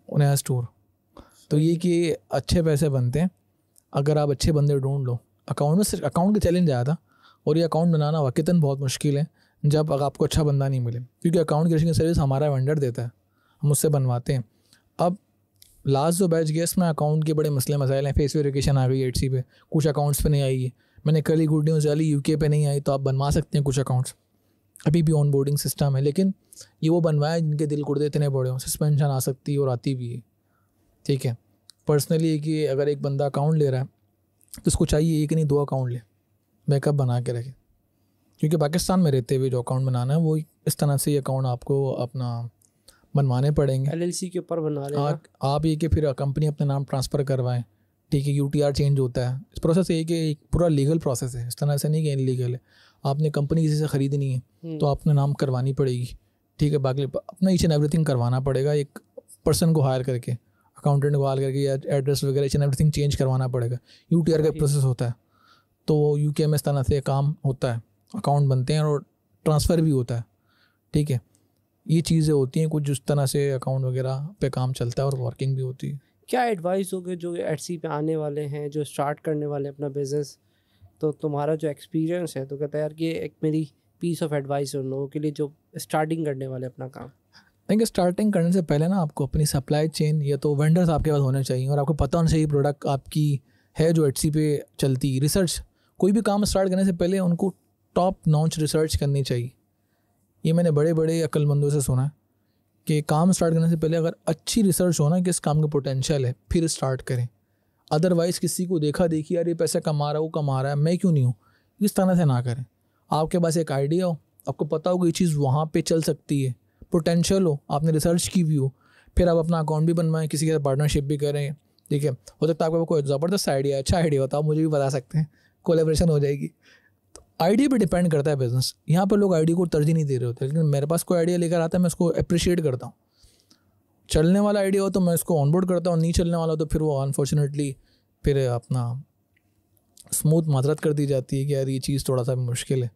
नया स्टोर। तो ये कि अच्छे पैसे बनते हैं अगर आप अच्छे बंदे ढूंढ लो। अकाउंट का चैलेंज आया था और ये अकाउंट बनाना वाकईतन बहुत मुश्किल है जब आपको अच्छा बंदा नहीं मिले, क्योंकि अकाउंट क्रिएशन की सर्विस हमारा वेंडर देता है, हम उससे बनवाते हैं। अब लास्ट जो बैच गया इसमें अकाउंट के बड़े मसले मसाइल हैं। फेस वेरिफिकेशन आ गई एटसी पे, कुछ अकाउंट्स पे नहीं आई है। मैंने कल ही गुड न्यूज़ डाली यूके पे नहीं आई, तो आप बनवा सकते हैं कुछ अकाउंट्स, अभी भी ऑन बोर्डिंग सिस्टम है। लेकिन ये वो बनवाए जिनके दिल गुर्दे इतने बड़े हों, सस्पेंशन आ सकती है और आती भी है। ठीक है, पर्सनली कि अगर एक बंदा अकाउंट ले रहा है तो उसको चाहिए 1 नहीं 2 अकाउंट ले, बैकअप बना के रखे, क्योंकि पाकिस्तान में रहते हुए जो अकाउंट बनाना है वो इस तरह से ये अकाउंट आपको अपना बनवाने पड़ेंगे। LLC के ऊपर बना लेना आप ये कि फिर कंपनी अपने नाम ट्रांसफ़र करवाएं। ठीक है, UTR चेंज होता है। इस प्रोसेस ये कि एक पूरा लीगल प्रोसेस है, इस तरह से नहीं कि इलीगल है। आपने कंपनी किसी से ख़रीदनी है तो आपने नाम करवानी पड़ेगी। ठीक है, बाकी अपना ईच एंड एवरीथिंग करवाना पड़ेगा, एक पर्सन को हायर करके, अकाउंटेंट को हायर करके, या एड्रेस वगैरह ईच एंड एवरीथिंग चेंज करवाना पड़ेगा। UTR का प्रोसेस होता है, तो UK में इस तरह से काम होता है, अकाउंट बनते हैं और ट्रांसफ़र भी होता है। ठीक है, ये चीज़ें होती हैं कुछ जिस तरह से अकाउंट वगैरह पे काम चलता है और वर्किंग भी होती है। क्या एडवाइस होगे जो एटसी पे आने वाले हैं, जो स्टार्ट करने वाले अपना बिजनेस? तो तुम्हारा जो एक्सपीरियंस है तो कहता है यार कि एक मेरी पीस ऑफ एडवाइस उन लोगों के लिए जो स्टार्टिंग करने वाले अपना काम। देखिए, स्टार्टिंग करने से पहले ना आपको अपनी सप्लाई चेन या तो वेंडर्स आपके पास होने चाहिए और आपको पता होना चाहिए प्रोडक्ट आपकी है जो एटसी पे चलती। रिसर्च, कोई भी काम स्टार्ट करने से पहले उनको टॉप नॉच रिसर्च करनी चाहिए। ये मैंने बड़े बड़े अक्लमंदों से सुना है कि काम स्टार्ट करने से पहले अगर अच्छी रिसर्च हो ना कि इस काम का पोटेंशियल है, फिर स्टार्ट करें। अदरवाइज़ किसी को देखा देखी यार ये पैसा कमा रहा है, वो कमा रहा है, मैं क्यों नहीं हूँ, इस तरह से ना करें। आपके पास एक आइडिया हो, आपको पता हो कि ये चीज़ वहाँ पे चल सकती है, पोटेंशियल हो, आपने रिसर्च की भी हो, फिर आप अपना अकाउंट भी बनवाएं, किसी के साथ पार्टनरशिप भी करें। ठीक है, हो सकता है आपको कोई ज़बरदस्त आइडिया, अच्छा आइडिया होता है, मुझे भी बता सकते हैं, कोलेब्रेशन हो जाएगी। तो आइडिया पे डिपेंड करता है बिजनेस। यहाँ पर लोग आइडिया को तरजीह नहीं दे रहे होते, लेकिन मेरे पास कोई आइडिया लेकर आता है मैं उसको अप्रिशिएट करता हूँ। चलने वाला आइडिया हो तो मैं उसको ऑनबोर्ड करता हूँ, नहीं चलने वाला तो फिर वो अनफॉर्चुनेटली फिर अपना स्मूथ माजरत कर दी जाती है कि यार ये चीज़ थोड़ा सा मुश्किल है।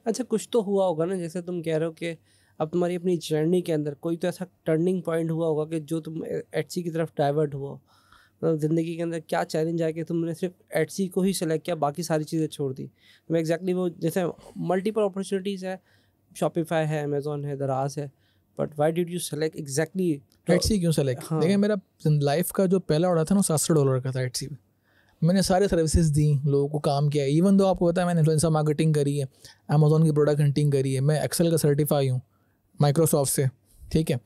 अच्छा, कुछ तो हुआ होगा ना, जैसे तुम कह रहे हो कि अब तुम्हारी अपनी जर्नी के अंदर कोई तो ऐसा टर्निंग पॉइंट हुआ होगा कि जो तुम एटसी की तरफ डाइवर्ट हुआ। मतलब ज़िंदगी के अंदर क्या चैलेंज आया कि तुमने सिर्फ एटसी को ही सेलेक्ट किया, बाकी सारी चीज़ें छोड़ दी? तुम एग्जैक्टली वो, जैसे मल्टीपल अपॉर्चुनिटीज़ है, शॉपिफाई है, अमेजोन है, दराज है, but why did you select exactly Etsy क्यों सेलेक्ट? हाँ। देखिए, मेरा लाइफ का जो पहला ऑर्डर था ना $700 का था एटसी पे। मैंने सारे सर्विसेज दी, लोगों को काम किया। इवन दो आपको पता है मैंने इन्फ्लुएंसर मार्केटिंग करी है, अमेजोन की प्रोडक्ट हंटिंग करी है, मैं एक्सेल का सर्टिफाई हूँ माइक्रोसॉफ्ट से। ठीक है,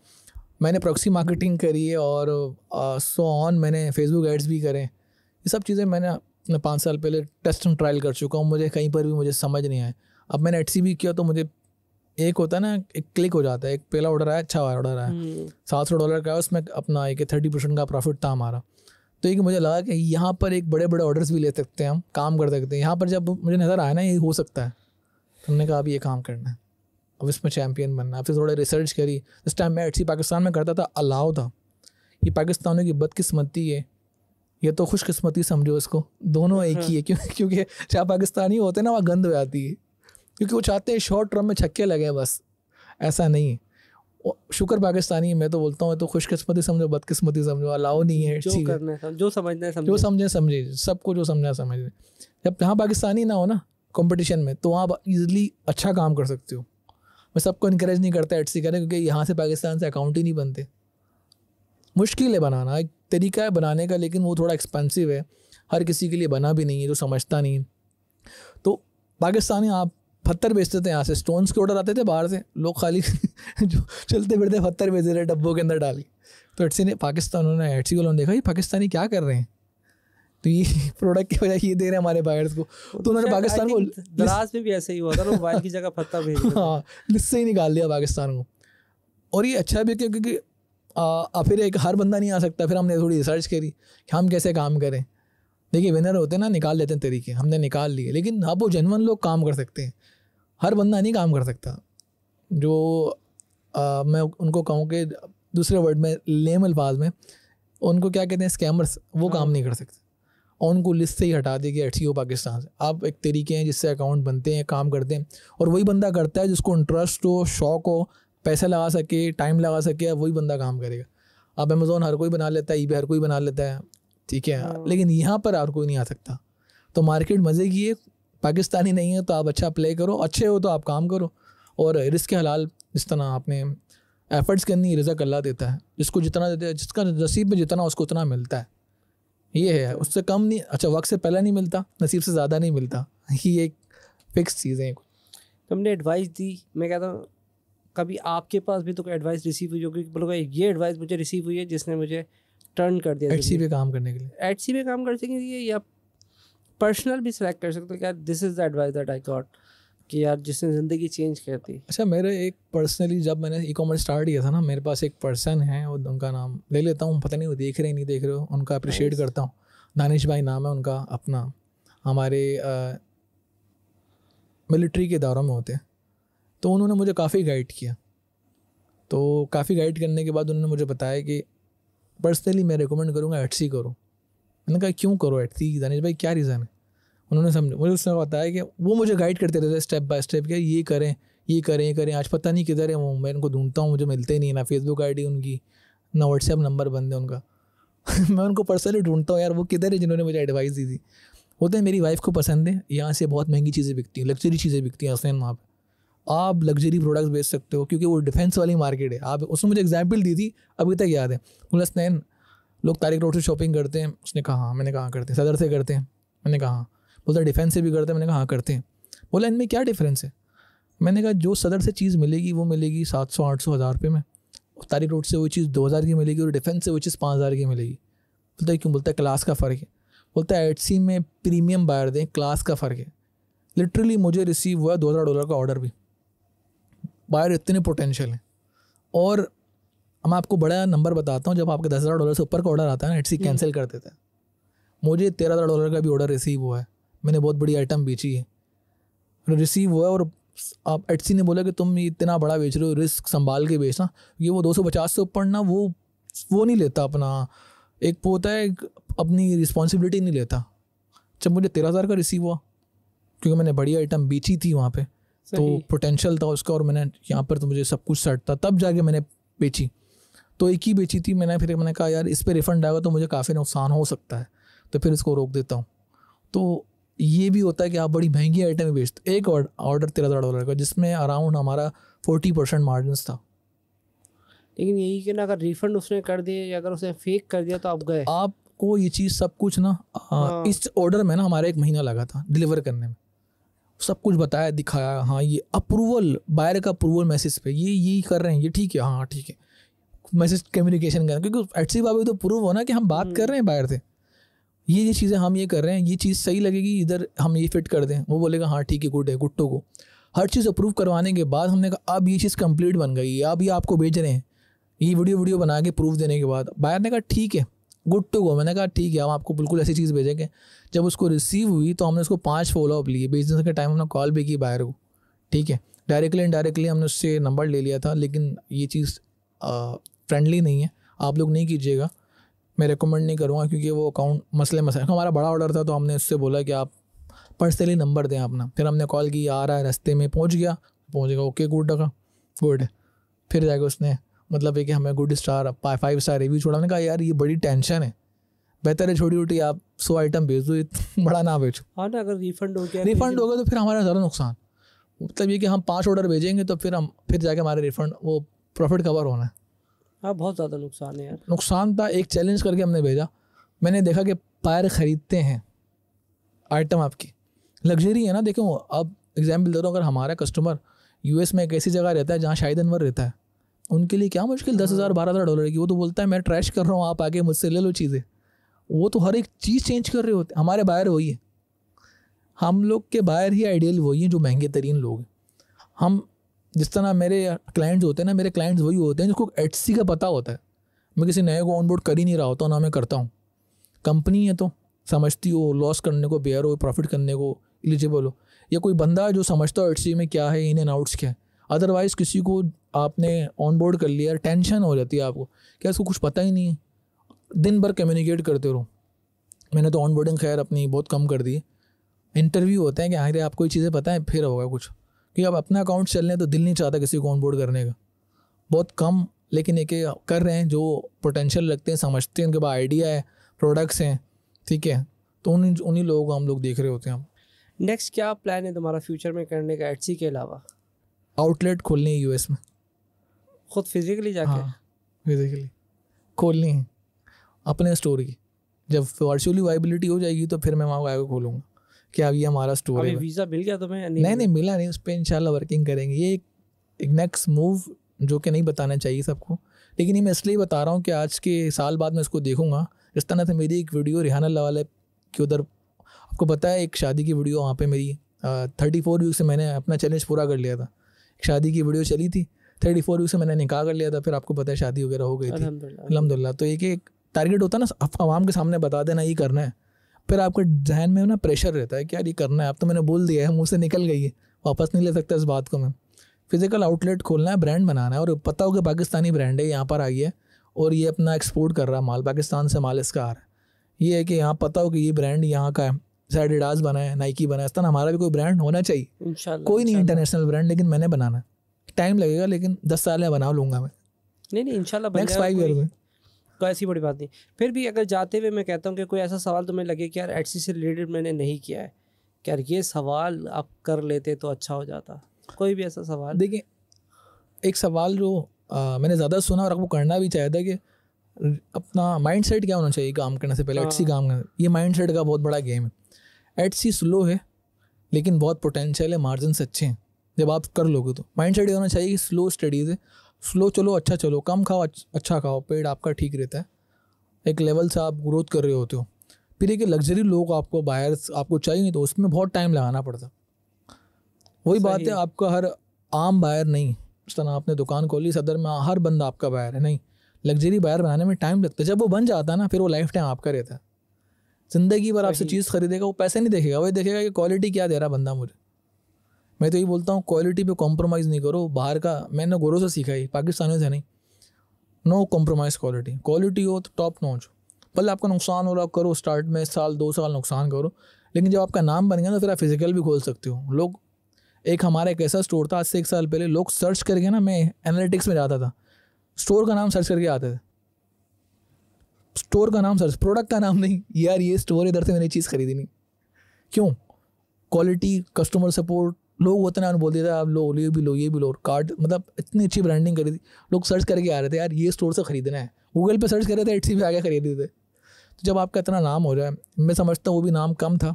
मैंने प्रॉक्सी मार्केटिंग करी है और सो ऑन, मैंने फेसबुक एड्स भी करें। ये सब चीज़ें मैंने अपने 5 साल पहले टेस्ट एंड ट्रायल कर चुका हूँ, मुझे कहीं पर भी मुझे समझ नहीं आया। अब मैंने एटसी भी किया तो मुझे एक होता है ना, एक क्लिक हो जाता है, एक पहला ऑर्डर आया, अच्छा ऑर्डर आया, $700 का, उसमें अपना एक 30% का प्रॉफिट था हमारा। तो एक मुझे लगा कि यहाँ पर एक बड़े बड़े ऑर्डर्स भी ले सकते हैं, हम काम कर सकते हैं यहाँ पर। जब मुझे नज़र आया ना ये हो सकता है, तो हमने कहा अब ये काम करना है, अब इसमें चैम्पियन बनना है। फिर थोड़ा रिसर्च करी। इस टाइम मैं एटसी पाकिस्तान में करता था, अलाउ था। ये पाकिस्तानियों की बदकिस्मती है, ये तो खुशकिस्मती समझो इसको, दोनों एक ही है। क्योंकि चाहे पाकिस्तानी होते हैं ना, वहाँ गंद हो जाती है, क्योंकि वो चाहते हैं शॉर्ट टर्म में छक्के लगे, बस ऐसा नहीं है। शुक्र पाकिस्तानी है, मैं तो बोलता हूँ तो खुशकिस्मती समझो, बदकिस्मती समझो, अलाउ नहीं है। जो करना है, जो समझना है, जो समझे, सबको जो समझना समझे। जब यहाँ पाकिस्तानी ना हो ना कंपटीशन में, तो वहाँ ईजिली अच्छा काम कर सकते हो। मैं सबको इनकरेज नहीं करता एटसी करें, क्योंकि यहाँ से पाकिस्तान से अकाउंट ही नहीं बनते। मुश्किल है बनाना, एक तरीका है बनाने का, लेकिन वो थोड़ा एक्सपेंसिव है, हर किसी के लिए बना भी नहीं है जो समझता नहीं है। तो पाकिस्तानी आप पत्थर बेचते थे, यहाँ से स्टोन्स के ऑर्डर आते थे बाहर से, लोग खाली जो चलते फिरते पत्थर बेच रहे डब्बों के अंदर डाली। तो एटसी ने एटसी को देखा ये पाकिस्तानी क्या कर रहे हैं, तो ये प्रोडक्ट की वजह ये दे रहे हैं हमारे बायर्स को। तो उन्होंने पाकिस्तान को, दराज में भी ऐसे ही हुआ था ना, मोबाइल की जगह पत्थर भेज रहे थे। हाँ, लिस्ट से ही निकाल दिया पाकिस्तान को। और ये अच्छा भी क्योंकि फिर एक हर बंदा नहीं आ सकता। फिर हमने थोड़ी रिसर्च करी कि हम कैसे काम करें। देखिए, विनर होते हैं ना, निकाल लेते हैं तरीके, हमने निकाल लिए, लेकिन अब वो जेन्युइन लोग काम कर सकते हैं, हर बंदा नहीं काम कर सकता। जो मैं उनको कहूँ कि दूसरे वर्ड में लेम अल्फाज में उनको क्या कहते हैं, स्कैमर्स, वो काम नहीं कर सकते और उनको लिस्ट से ही हटा देगी एचसीओ पाकिस्तान से। आप एक तरीके हैं जिससे अकाउंट बनते हैं, काम करते हैं, और वही बंदा करता है जिसको इंटरेस्ट हो, शौक हो, पैसा लगा सके, टाइम लगा सके, वही बंदा काम करेगा। अब अमेज़ोन हर कोई बना लेता है, ईबे हर कोई बना लेता है, ठीक है, लेकिन यहाँ पर हर कोई नहीं आ सकता। तो मार्केट मज़े की है, पाकिस्तानी नहीं है तो आप अच्छा प्ले करो, अच्छे हो तो आप काम करो, और रिस्क हलाल जिस तरह आपने एफर्ट्स करनी, रिज़्क अल्लाह देता है, जिसको जितना देता है, जिसका नसीब में जितना उसको उतना मिलता है, ये है, उससे कम नहीं। अच्छा, वक्त से पहले नहीं मिलता, नसीब से ज़्यादा नहीं मिलता, ये एक फिक्स चीज़ है। तुमने एडवाइस दी, मैं कहता हूँ कभी आपके पास भी तो कोई एडवाइस रिसीव हुई होगी, बोलोगे ये एडवाइस मुझे रिसीव हुई है जिसने मुझे टर्न कर दिया एचसी पे काम करने के लिए? एचसी पे काम करने के लिए या पर्सनल भी सिलेक्ट कर सकते हो क्या, this is the advice that I got कि यार जिसने ज़िंदगी चेंज कर दी? अच्छा, मेरे एक पर्सनली जब मैंने ई कॉमर्स स्टार्ट किया था ना, मेरे पास एक पर्सन है, और उनका नाम ले लेता हूँ, पता नहीं वो देख रहे नहीं देख रहे हो, उनका अप्रिशिएट करता हूँ। दानिश भाई नाम है उनका, अपना हमारे मिलिट्री के इदारों में होते हैं, तो उन्होंने मुझे काफ़ी गाइड किया। तो काफ़ी गाइड करने के बाद उन्होंने मुझे बताया कि पर्सनली मैं रिकमेंड करूँगा एचसी करो। मैंने कहा क्यों करो एचसी दानिश भाई, क्या रीज़न है? उन्होंने समझ मुझे उसने बताया कि वो मुझे गाइड करते रहते स्टेप बाय स्टेप, क्या ये करें ये करें ये करें। आज पता नहीं किधर है वो, मैं उनको ढूंढता हूँ, मुझे मिलते नहीं, ना फेसबुक आईडी उनकी, ना व्हाट्सएप नंबर बंद है उनका। मैं उनको पर्सनली ढूंढता हूँ, यार वो किधर है जिन्होंने मुझे एडवाइस दी थी। होते हैं मेरी वाइफ को पसंद है, यहाँ से बहुत महंगी चीज़ें बिकती हैं, लग्जरी चीज़ें बिकती हैं हसनैन, वहाँ पर आप लग्जरी प्रोडक्ट्स बेच सकते हो, क्योंकि वो डिफेंस वाली मार्केट है। आप उसने मुझे एग्जाम्पल दी थी, अभी तक याद है। बोला हसनैन, लोग तारिक रोड से शॉपिंग करते हैं। उसने कहा हाँ। मैंने कहा करते हैं। सदर से करते हैं? मैंने कहा हाँ। बोलता डिफेंस से भी करते हैं? मैंने कहा हाँ करते हैं। बोला इनमें क्या डिफरेंस है? मैंने कहा जो सदर से चीज़ मिलेगी वो मिलेगी 700 800 हज़ार रुपये में, तारिक रोड से वो चीज़ 2000 की मिलेगी, और डिफेंस से वो चीज़ 5000 की मिलेगी। बोलता है क्यों? बोलता है क्लास का फ़र्क है। बोलता है एटसी में प्रीमियम बायर दें, क्लास का फ़र्क है। लिटरली मुझे रिसीव हुआ $2000 का ऑर्डर भी, बायर इतने पोटेंशियल हैं। और मैं आपको बड़ा नंबर बताता हूँ, जब आपके $10,000 से ऊपर का ऑर्डर आता है ना, एटसी कैंसिल कर देता है। मुझे $13,000 का भी ऑर्डर रिसीव हुआ है, मैंने बहुत बड़ी आइटम बेची है, रिसीव हुआ है। और आप एटसी ने बोला कि तुम इतना बड़ा बेच रहे हो, रिस्क संभाल के बेचना, ये वो 250 से ऊपर ना वो नहीं लेता अपना, एक होता है अपनी रिस्पॉन्सिबिलिटी नहीं लेता। जब मुझे 13,000 का रिसीव हुआ, क्योंकि मैंने बड़ी आइटम बेची थी वहाँ पे, तो पोटेंशियल था उसका, और मैंने यहाँ पर तो मुझे सब कुछ सेट था, तब जाके मैंने बेची। तो एक ही बेची थी मैंने, फिर मैंने कहा यार इस पर रिफ़ंड आएगा तो मुझे काफ़ी नुकसान हो सकता है, तो फिर इसको रोक देता हूँ। तो ये भी होता है कि आप बड़ी महंगी आइटम ही बेचते। एक ऑर्डर $13,000 का, जिसमें अराउंड हमारा 40% मार्जिन था। लेकिन यही कि ना, अगर रिफ़ंड उसने कर दिया या अगर उसने फेक कर दिया तो आप गए। आपको ये चीज़ सब कुछ ना इस ऑर्डर में ना हमारा 1 महीना लगा था डिलीवर करने में, सब कुछ बताया दिखाया। हाँ ये अप्रूवल, बायर का अप्रूवल मैसेज पे, ये कर रहे हैं, ये ठीक है, हाँ ठीक है, मैसेज कम्युनिकेशन करना, क्योंकि एटसी बाबू तो प्रूव हो ना कि हम बात कर रहे हैं बायर से, ये चीज़ें हम ये कर रहे हैं, ये चीज़ सही लगेगी, इधर हम ये फिट कर दें, वो बोलेगा हाँ ठीक है, गुड है, गुड टू गो। हर चीज़ अप्रूव करवाने के बाद हमने कहा अब ये चीज़ कंप्लीट बन गई है, अब ये आपको भेज रहे हैं, ये वीडियो बना के प्रूफ देने के बाद बायर ने कहा ठीक है, गुड टू गो। मैंने कहा ठीक है, हम आपको बिल्कुल ऐसी चीज़ भेजेंगे। जब उसको रिसीव हुई तो हमने उसको 5 फॉलोअप लिए, बिजनेस के टाइम हमने कॉल भी की बायर को, ठीक है, डायरेक्टली इनडायरेक्टली हमने उससे नंबर ले लिया था। लेकिन ये चीज़ फ्रेंडली नहीं है, आप लोग नहीं कीजिएगा, मैं रिकमेंड नहीं करूँगा, क्योंकि वो अकाउंट मसले हमारा बड़ा ऑर्डर था, तो हमने उससे बोला कि आप पर्सनली नंबर दें अपना। फिर हमने कॉल की, आ रहा है, रास्ते में पहुँच गया, ओके गुड लगा, गुड। फिर जाके उसने मतलब है कि हमें गुड स्टार 5 स्टार रिव्यू छोड़ा। हमने कहा यार ये बड़ी टेंशन है, बेहतर है छोटी छोटी आप 100 आइटम भेज दो, बड़ा ना बेचो। हाँ ना, अगर रिफ़ंड हो गया तो फिर हमारा ज़्यादा नुकसान। मतलब ये कि हम 5 ऑर्डर भेजेंगे तो फिर जाके हमारे रिफ़ंड वो प्रॉफिट कवर होना है। हाँ बहुत ज़्यादा नुकसान है यार। नुकसान था, एक चैलेंज करके हमने भेजा। मैंने देखा कि बायर ख़रीदते हैं आइटम, आपकी लग्जरी है ना। देखो अब एग्जाम्पल दे रहा हूँ, अगर हमारा कस्टमर US में एक ऐसी जगह रहता है जहाँ शाहिद अनवर रहता है, उनके लिए क्या मुश्किल $10,000 $12,000 की। वो तो बोलता है मैं ट्रैश कर रहा हूँ, आप आके मुझसे ले लो चीज़ें। वो तो हर एक चीज़ चेंज कर रहे होते। हमारे बायर वही है, हम लोग के बायर ही आइडियल वही हैं जो महंगे तरीन लोग हैं। हम जिस तरह मेरे क्लाइंट्स होते हैं ना, मेरे क्लाइंट्स वही होते हैं जिसको एटसी का पता होता है। मैं किसी नए को ऑनबोर्ड कर ही नहीं रहा होता, ना मैं करता हूँ। कंपनी है तो समझती हो लॉस करने को, बेयर हो, प्रॉफिट करने को एलिजिबल हो, या कोई बंदा जो समझता हो एटसी में क्या है, इन एंड आउट्स क्या है। अदरवाइज़ किसी को आपने ऑन बोर्ड कर लिया, टेंशन हो जाती है आपको, क्या इसको कुछ पता ही नहीं है, दिन भर कम्युनिकेट करते रहो। मैंने तो ऑन बोर्डिंग खैर अपनी बहुत कम कर दी है। इंटरव्यू होता है कि हाँ आपको ये चीज़ें पता है, फिर होगा कुछ, कि अब अपना अकाउंट चल रहे हैं तो दिल नहीं चाहता किसी को ऑन बोर्ड करने का, बहुत कम, लेकिन एक कर रहे हैं जो पोटेंशियल रखते हैं, समझते हैं, उनके पास आइडिया है, प्रोडक्ट्स हैं, ठीक है, तो उन्हीं लोगों को हम लोग देख रहे होते हैं। नेक्स्ट क्या प्लान है तुम्हारा फ्यूचर में करने का एटसी के अलावा? आउटलेट खोलनी है यूएस में, खुद फिजिकली जाके? हाँ फिजिकली खोलनी है अपने स्टोर की। जब वर्चुअली वाइबिलिटी हो जाएगी तो फिर मैं वहाँ आगे खोलूँगा कि अब ये हमारा स्टोर है। वीज़ा मिल गया तुम्हें? नहीं मिला नहीं, उस पर इंशाल्लाह वर्किंग करेंगे। ये एक नेक्स्ट मूव जो कि नहीं बताना चाहिए सबको, लेकिन ये मैं इसलिए बता रहा हूँ कि आज के साल बाद मैं इसको देखूँगा। इस तरह से मेरी एक वीडियो रिहाना लवाले के उधर, आपको पता है एक शादी की वीडियो वहाँ पे मेरी 34 व्यू से मैंने अपना चैलेंज पूरा कर लिया था। एक शादी की वीडियो चली थी, 34 व्यू से मैंने निकाह कर लिया था, फिर आपको पता है शादी वगैरह हो गई थी अल्हम्दुलिल्लाह। तो एक टारगेट होता है ना, आवाम के सामने बता देना ये करना है, फिर आपके जहन में ना प्रेशर रहता है कि यार ये करना है, अब तो मैंने बोल दिया है, मुँह से निकल गई है, वापस नहीं ले सकता इस बात को मैं। फिजिकल आउटलेट खोलना है, ब्रांड बनाना है, और पता हो कि पाकिस्तानी ब्रांड है, यहाँ पर आई है और ये अपना एक्सपोर्ट कर रहा है माल, पाकिस्तान से माल इसका आ रहा है। ये है कि यहाँ पता हो कि ये ब्रांड यहाँ का है, एडिडास बना है, नाइकी बना है, इस तरह हमारा भी कोई ब्रांड होना चाहिए। कोई नहीं इंटरनेशनल ब्रांड, लेकिन मैंने बनाना है, टाइम लगेगा लेकिन 10 साल में बना लूँगा मैं। नहीं इंशाल्लाह नेक्स्ट 5 ईयर में, तो ऐसी बड़ी बात नहीं। फिर भी अगर जाते हुए मैं कहता हूँ कि कोई ऐसा सवाल तुम्हें लगे कि यार एटसी से रिलेटेड मैंने नहीं किया है, कि यार ये सवाल आप कर लेते तो अच्छा हो जाता, कोई भी ऐसा सवाल? देखिए एक सवाल जो मैंने ज़्यादा सुना और आपको करना भी चाहिए था कि अपना माइंड सेट क्या होना चाहिए काम करने से पहले। एटसी काम करना, ये माइंड सेट का बहुत बड़ा गेम है। एटसी स्लो है लेकिन बहुत पोटेंशियल है, मार्जिन अच्छे हैं, जब आप कर लोगे तो माइंड सेट ये होना चाहिए कि स्लो स्टडीज़ है, स्लो चलो, अच्छा चलो, कम खाओ अच्छा खाओ, पेट आपका ठीक रहता है, एक लेवल से आप ग्रोथ कर रहे होते हो। फिर एक लग्जरी लोग आपको बाहर आपको चाहिए तो उसमें बहुत टाइम लगाना पड़ता। वही बात है, आपका हर आम बायर नहीं, इस तरह आपने दुकान खोली सदर में, हर बंदा आपका बायर है नहीं, लग्जरी बायर बनाने में टाइम लगता है। जब वो बन जाता है ना, फिर वो लाइफ टाइम आपका रहता है। ज़िंदगी भर आपसे चीज़ खरीदेगा, वो पैसे नहीं देखेगा, वही देखेगा कि क्वालिटी क्या दे रहा बंदा मुझे। मैं तो यही बोलता हूँ क्वालिटी पे कॉम्प्रोमाइज़ नहीं करो। बाहर का मैंने गोरों से सीखा ही, पाकिस्तानियों से नहीं। नो कॉम्प्रोमाइज़, क्वालिटी हो तो टॉप नॉच। भले आपका नुकसान हो रहा करो, स्टार्ट में साल 2 साल नुकसान करो, लेकिन जब आपका नाम बन गया तो फिर आप फिजिकल भी खोल सकते हो। लोग, एक हमारा एक ऐसा स्टोर था आज से 1 साल पहले, लोग सर्च करके ना, मैं एनालिटिक्स में जाता था, स्टोर का नाम सर्च करके आते थे, स्टोर का नाम सर्च, प्रोडक्ट का नाम नहीं, यार ये स्टोर इधर से मैंने चीज़ खरीदी नहीं। क्यों? क्वालिटी, कस्टमर सपोर्ट, लोग होते ना बोल देते आप लो, ये भी लो, ये भी लो, कार्ड, मतलब इतनी अच्छी ब्रांडिंग करी थी, लोग सर्च करके आ रहे थे यार ये स्टोर से खरीदना है, गूगल पे सर्च कर रहे थे, एटसी पे आगे खरीद रहे थे। तो जब आपका इतना नाम हो जाए, मैं समझता हूँ वो भी नाम कम था,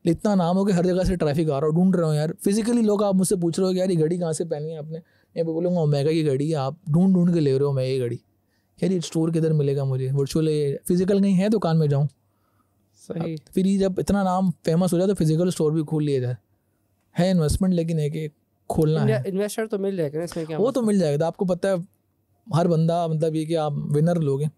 इतना नाम हो कि हर जगह से ट्रैफिक आ रहा हो, ढूंढ रहे हो यार, फिजिकली लोग आप मुझसे पूछ रहे हो कि यार ये घड़ी कहाँ से पहनी है आपने, मैं बोलूँगा ओमेगा की घड़ी है, आप ढूंढ के ले रहे हो मैं ये घड़ी, यार ये स्टोर किधर मिलेगा मुझे, वर्चुअल फिजिकल कहीं है दुकान में जाऊँ। सही। फिर ये जब इतना नाम फेमस हो जाए तो फिजिकल स्टोर भी खोल लिया जाए, है इन्वेस्टमेंट, लेकिन एक खोलना है। इन्वेस्टर तो मिल जाएगा इसमें, क्या वो तो मिल जाएगा, आपको पता है हर बंदा, मतलब ये कि आप विनर लोगे,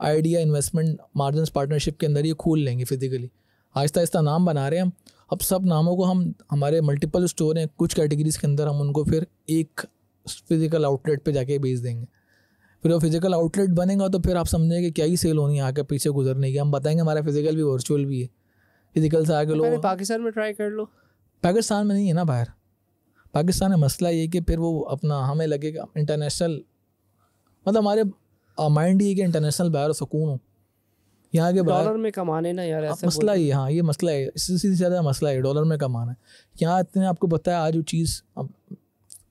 आइडिया इन्वेस्टमेंट मार्जिन पार्टनरशिप के अंदर ये खोल लेंगे फिजिकली। आहिस्ता आहिस्ता नाम बना रहे हैं हम, अब सब नामों को हम, हमारे मल्टीपल स्टोर हैं कुछ कैटेगरीज के अंदर, हम उनको फिर एक फिजिकल आउटलेट पे जाके बेच देंगे। फिर वो फिजिकल आउटलेट बनेगा तो फिर आप समझेंगे क्या ही सेल होनी है, आगे पीछे गुजरने की। हम बताएंगे हमारा फिजिकल भी वर्चुअल भी है, फिजिकल से आगे लोग। पाकिस्तान में ट्राई कर लो। पाकिस्तान में नहीं है ना बाहर, पाकिस्तान में मसला ये कि फिर वो अपना हमें लगेगा इंटरनेशनल, मतलब हमारे माइंड ये कि इंटरनेशनल बाहर सुकून हो, यहाँ के डॉलर में कमाने ना यार, ऐसा मसला ही, हाँ ये मसला है, इससे ज़्यादा मसला है डॉलर में कमाना है। यहाँ इतने आपको पता है आज वो चीज़,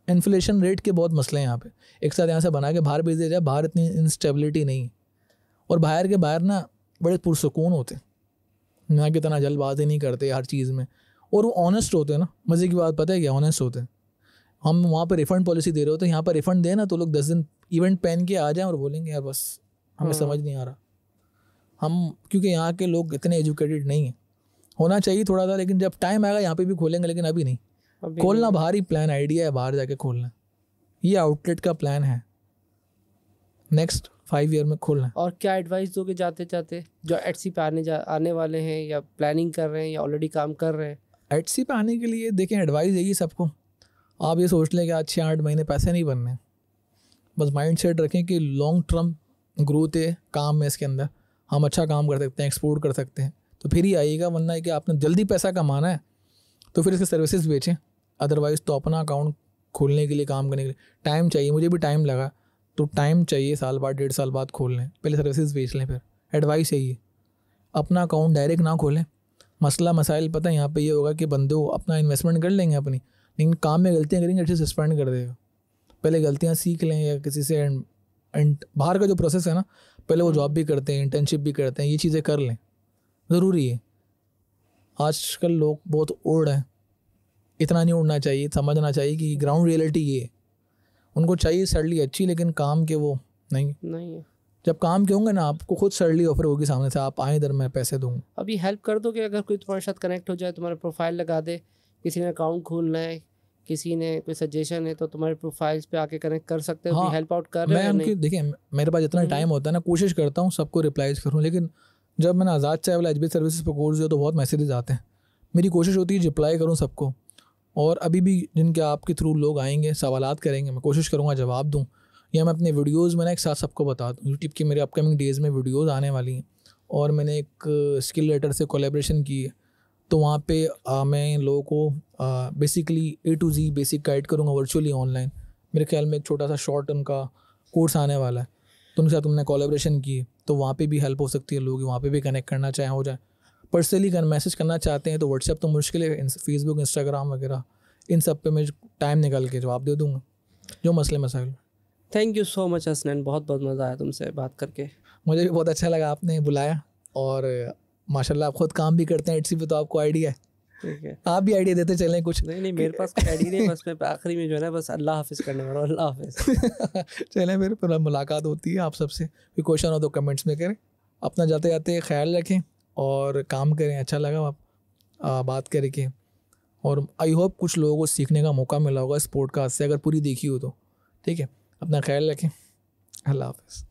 इन्फ्लेशन रेट के बहुत मसले हैं यहाँ पे, एक साथ यहाँ से बना के बाहर भेज दिया जाए, बाहर इतनी इंस्टेबिलिटी नहीं, और बाहर के बाहर ना बड़े पुरसकून होते, यहाँ की तरह जल्दबाजी नहीं करते हर चीज़ में, और वो ऑनेस्ट होते हैं ना। मज़े की बात पता है क्या, ऑनेस्ट होते हैं। हम वहाँ पर रिफ़ंड पॉलिसी दे रहे होते हैं, यहाँ पर रिफ़ंड दें ना तो लोग 10 दिन इवेंट पहन के आ जाएं और बोलेंगे यार बस हमें समझ नहीं आ रहा। हम क्योंकि यहाँ के लोग इतने एजुकेटेड नहीं हैं, होना चाहिए थोड़ा सा, लेकिन जब टाइम आएगा यहाँ पे भी खोलेंगे, लेकिन अभी नहीं। खोलना बाहर ही प्लान, आइडिया है बाहर जाके खोलना, ये आउटलेट का प्लान है, नेक्स्ट 5 ईयर में खोलना है। और क्या एडवाइस दोगे जाते जाते जो एटसी पे आने वाले हैं, या प्लानिंग कर रहे हैं, या ऑलरेडी काम कर रहे हैं? एटसी पे आने के लिए देखें, एडवाइस यही सबको, आप ये सोच लें कि आज 6-8 महीने पैसे नहीं बनने, बस माइंड सेट रखें कि लॉन्ग टर्म ग्रोथ है काम है, इसके अंदर हम अच्छा काम कर सकते हैं, एक्सपोर्ट कर सकते हैं, तो फिर ही आइएगा। वरना है कि आपने जल्दी पैसा कमाना है तो फिर इसके सर्विसेज बेचें, अदरवाइज़ तो अपना अकाउंट खोलने के लिए, काम करने के लिए टाइम चाहिए। मुझे भी टाइम लगा, तो टाइम चाहिए, साल बाद 1.5 साल बाद खोल लें, पहले सर्विसेज बेच लें। फिर एडवाइस यही है, अपना अकाउंट डायरेक्ट ना खोलें। मसला मसाइल पता है यहाँ पे ये होगा कि बंदे अपना इन्वेस्टमेंट कर लेंगे अपनी, लेकिन काम में गलतियाँ करेंगे, अच्छे सस्पेंड कर देगा। पहले गलतियाँ सीख लें या किसी से, एंड बाहर का जो प्रोसेस है ना, पहले वो जॉब भी करते हैं, इंटर्नशिप भी करते हैं, ये चीज़ें कर लें, ज़रूरी है। आजकल लोग बहुत उड़ हैं, इतना नहीं उड़ना चाहिए, समझना चाहिए कि ग्राउंड रियलिटी ये है। उनको चाहिए सैलरी अच्छी, लेकिन काम के वो नहीं है। जब काम के होंगे ना, आपको खुद सैलरी ऑफर होगी सामने से, आप आए इधर, मैं पैसे दूँगा। अभी हेल्प कर दो कि अगर कोई तुम्हारे साथ कनेक्ट हो जाए, तुम्हारा प्रोफाइल लगा दे, किसी ने अकाउंट खोलना है, किसी ने कोई सजेशन है, तो तुम्हारे प्रोफाइल्स पे आके कनेक्ट कर सकते हो। हाँ, हेल्प आउट कर रहे मैं हो उनकी, देखिए मेरे पास जितना टाइम होता है ना, कोशिश करता हूँ सबको रिप्लाईज करूँ, लेकिन जब मैंने आज़ाद चाय वाला HB सर्विसेज पर कोर्स दिया तो बहुत मैसेजेस आते हैं। मेरी कोशिश होती है रिप्लाई करूँ सबको, और अभी भी जिनके आपके थ्रू लोग आएंगे, सवालात करेंगे, मैं कोशिश करूँगा जवाब दूँ, या मैं अपने वीडियोज़ में ना एक साथ सबको बता दूँ। यूट्यूब की मेरे अपकमिंग डेज़ में वीडियोज़ आने वाली हैं, और मैंने एक स्किल लेटर से कोलेब्रेशन की है, तो वहाँ पे मैं इन लोगों को basically A to Z basic guide करूँगा वर्चुअली ऑनलाइन। मेरे ख्याल में एक छोटा सा शॉर्ट उनका कोर्स आने वाला है, तो उनके साथ तुमने कोलेब्रेशन की, तो वहाँ पे भी हेल्प हो सकती है। लोग वहाँ पे भी कनेक्ट करना चाहें हो जाए, पर्सनली मैसेज करना चाहते हैं तो व्हाट्सएप तो मुश्किल है, फेसबुक, इंस्टाग्राम वगैरह, इन सब पे मैं टाइम निकाल के जवाब दे दूँगा जो मसले मसाइल। Thank you so much Hasnain, बहुत बहुत मज़ा आया तुमसे बात करके। मुझे भी बहुत अच्छा लगा आपने बुलाया, और माशाल्लाह आप खुद काम भी करते हैं HC पे, तो आपको आइडिया है। ठीक है, आप भी आइडिया देते चलें कुछ। नहीं मेरे पास कोई आइडिया नहीं, बस मैं आखिरी में जो है ना, बस अल्लाह हाफिज़ करने वाला हूँ। अल्लाह हाफिज़। चलें, मेरे पर मुलाकात होती है आप सबसे। कोई क्वेश्चन हो तो कमेंट्स में करें। अपना जाते जाते ख्याल रखें और काम करें। अच्छा लगा आप बात करके, और आई होप कुछ लोगों को सीखने का मौका मिला होगा इस पॉडकास्ट से, अगर पूरी देखी हो तो। ठीक है, अपना ख्याल रखें। अल्लाह हाफिज़।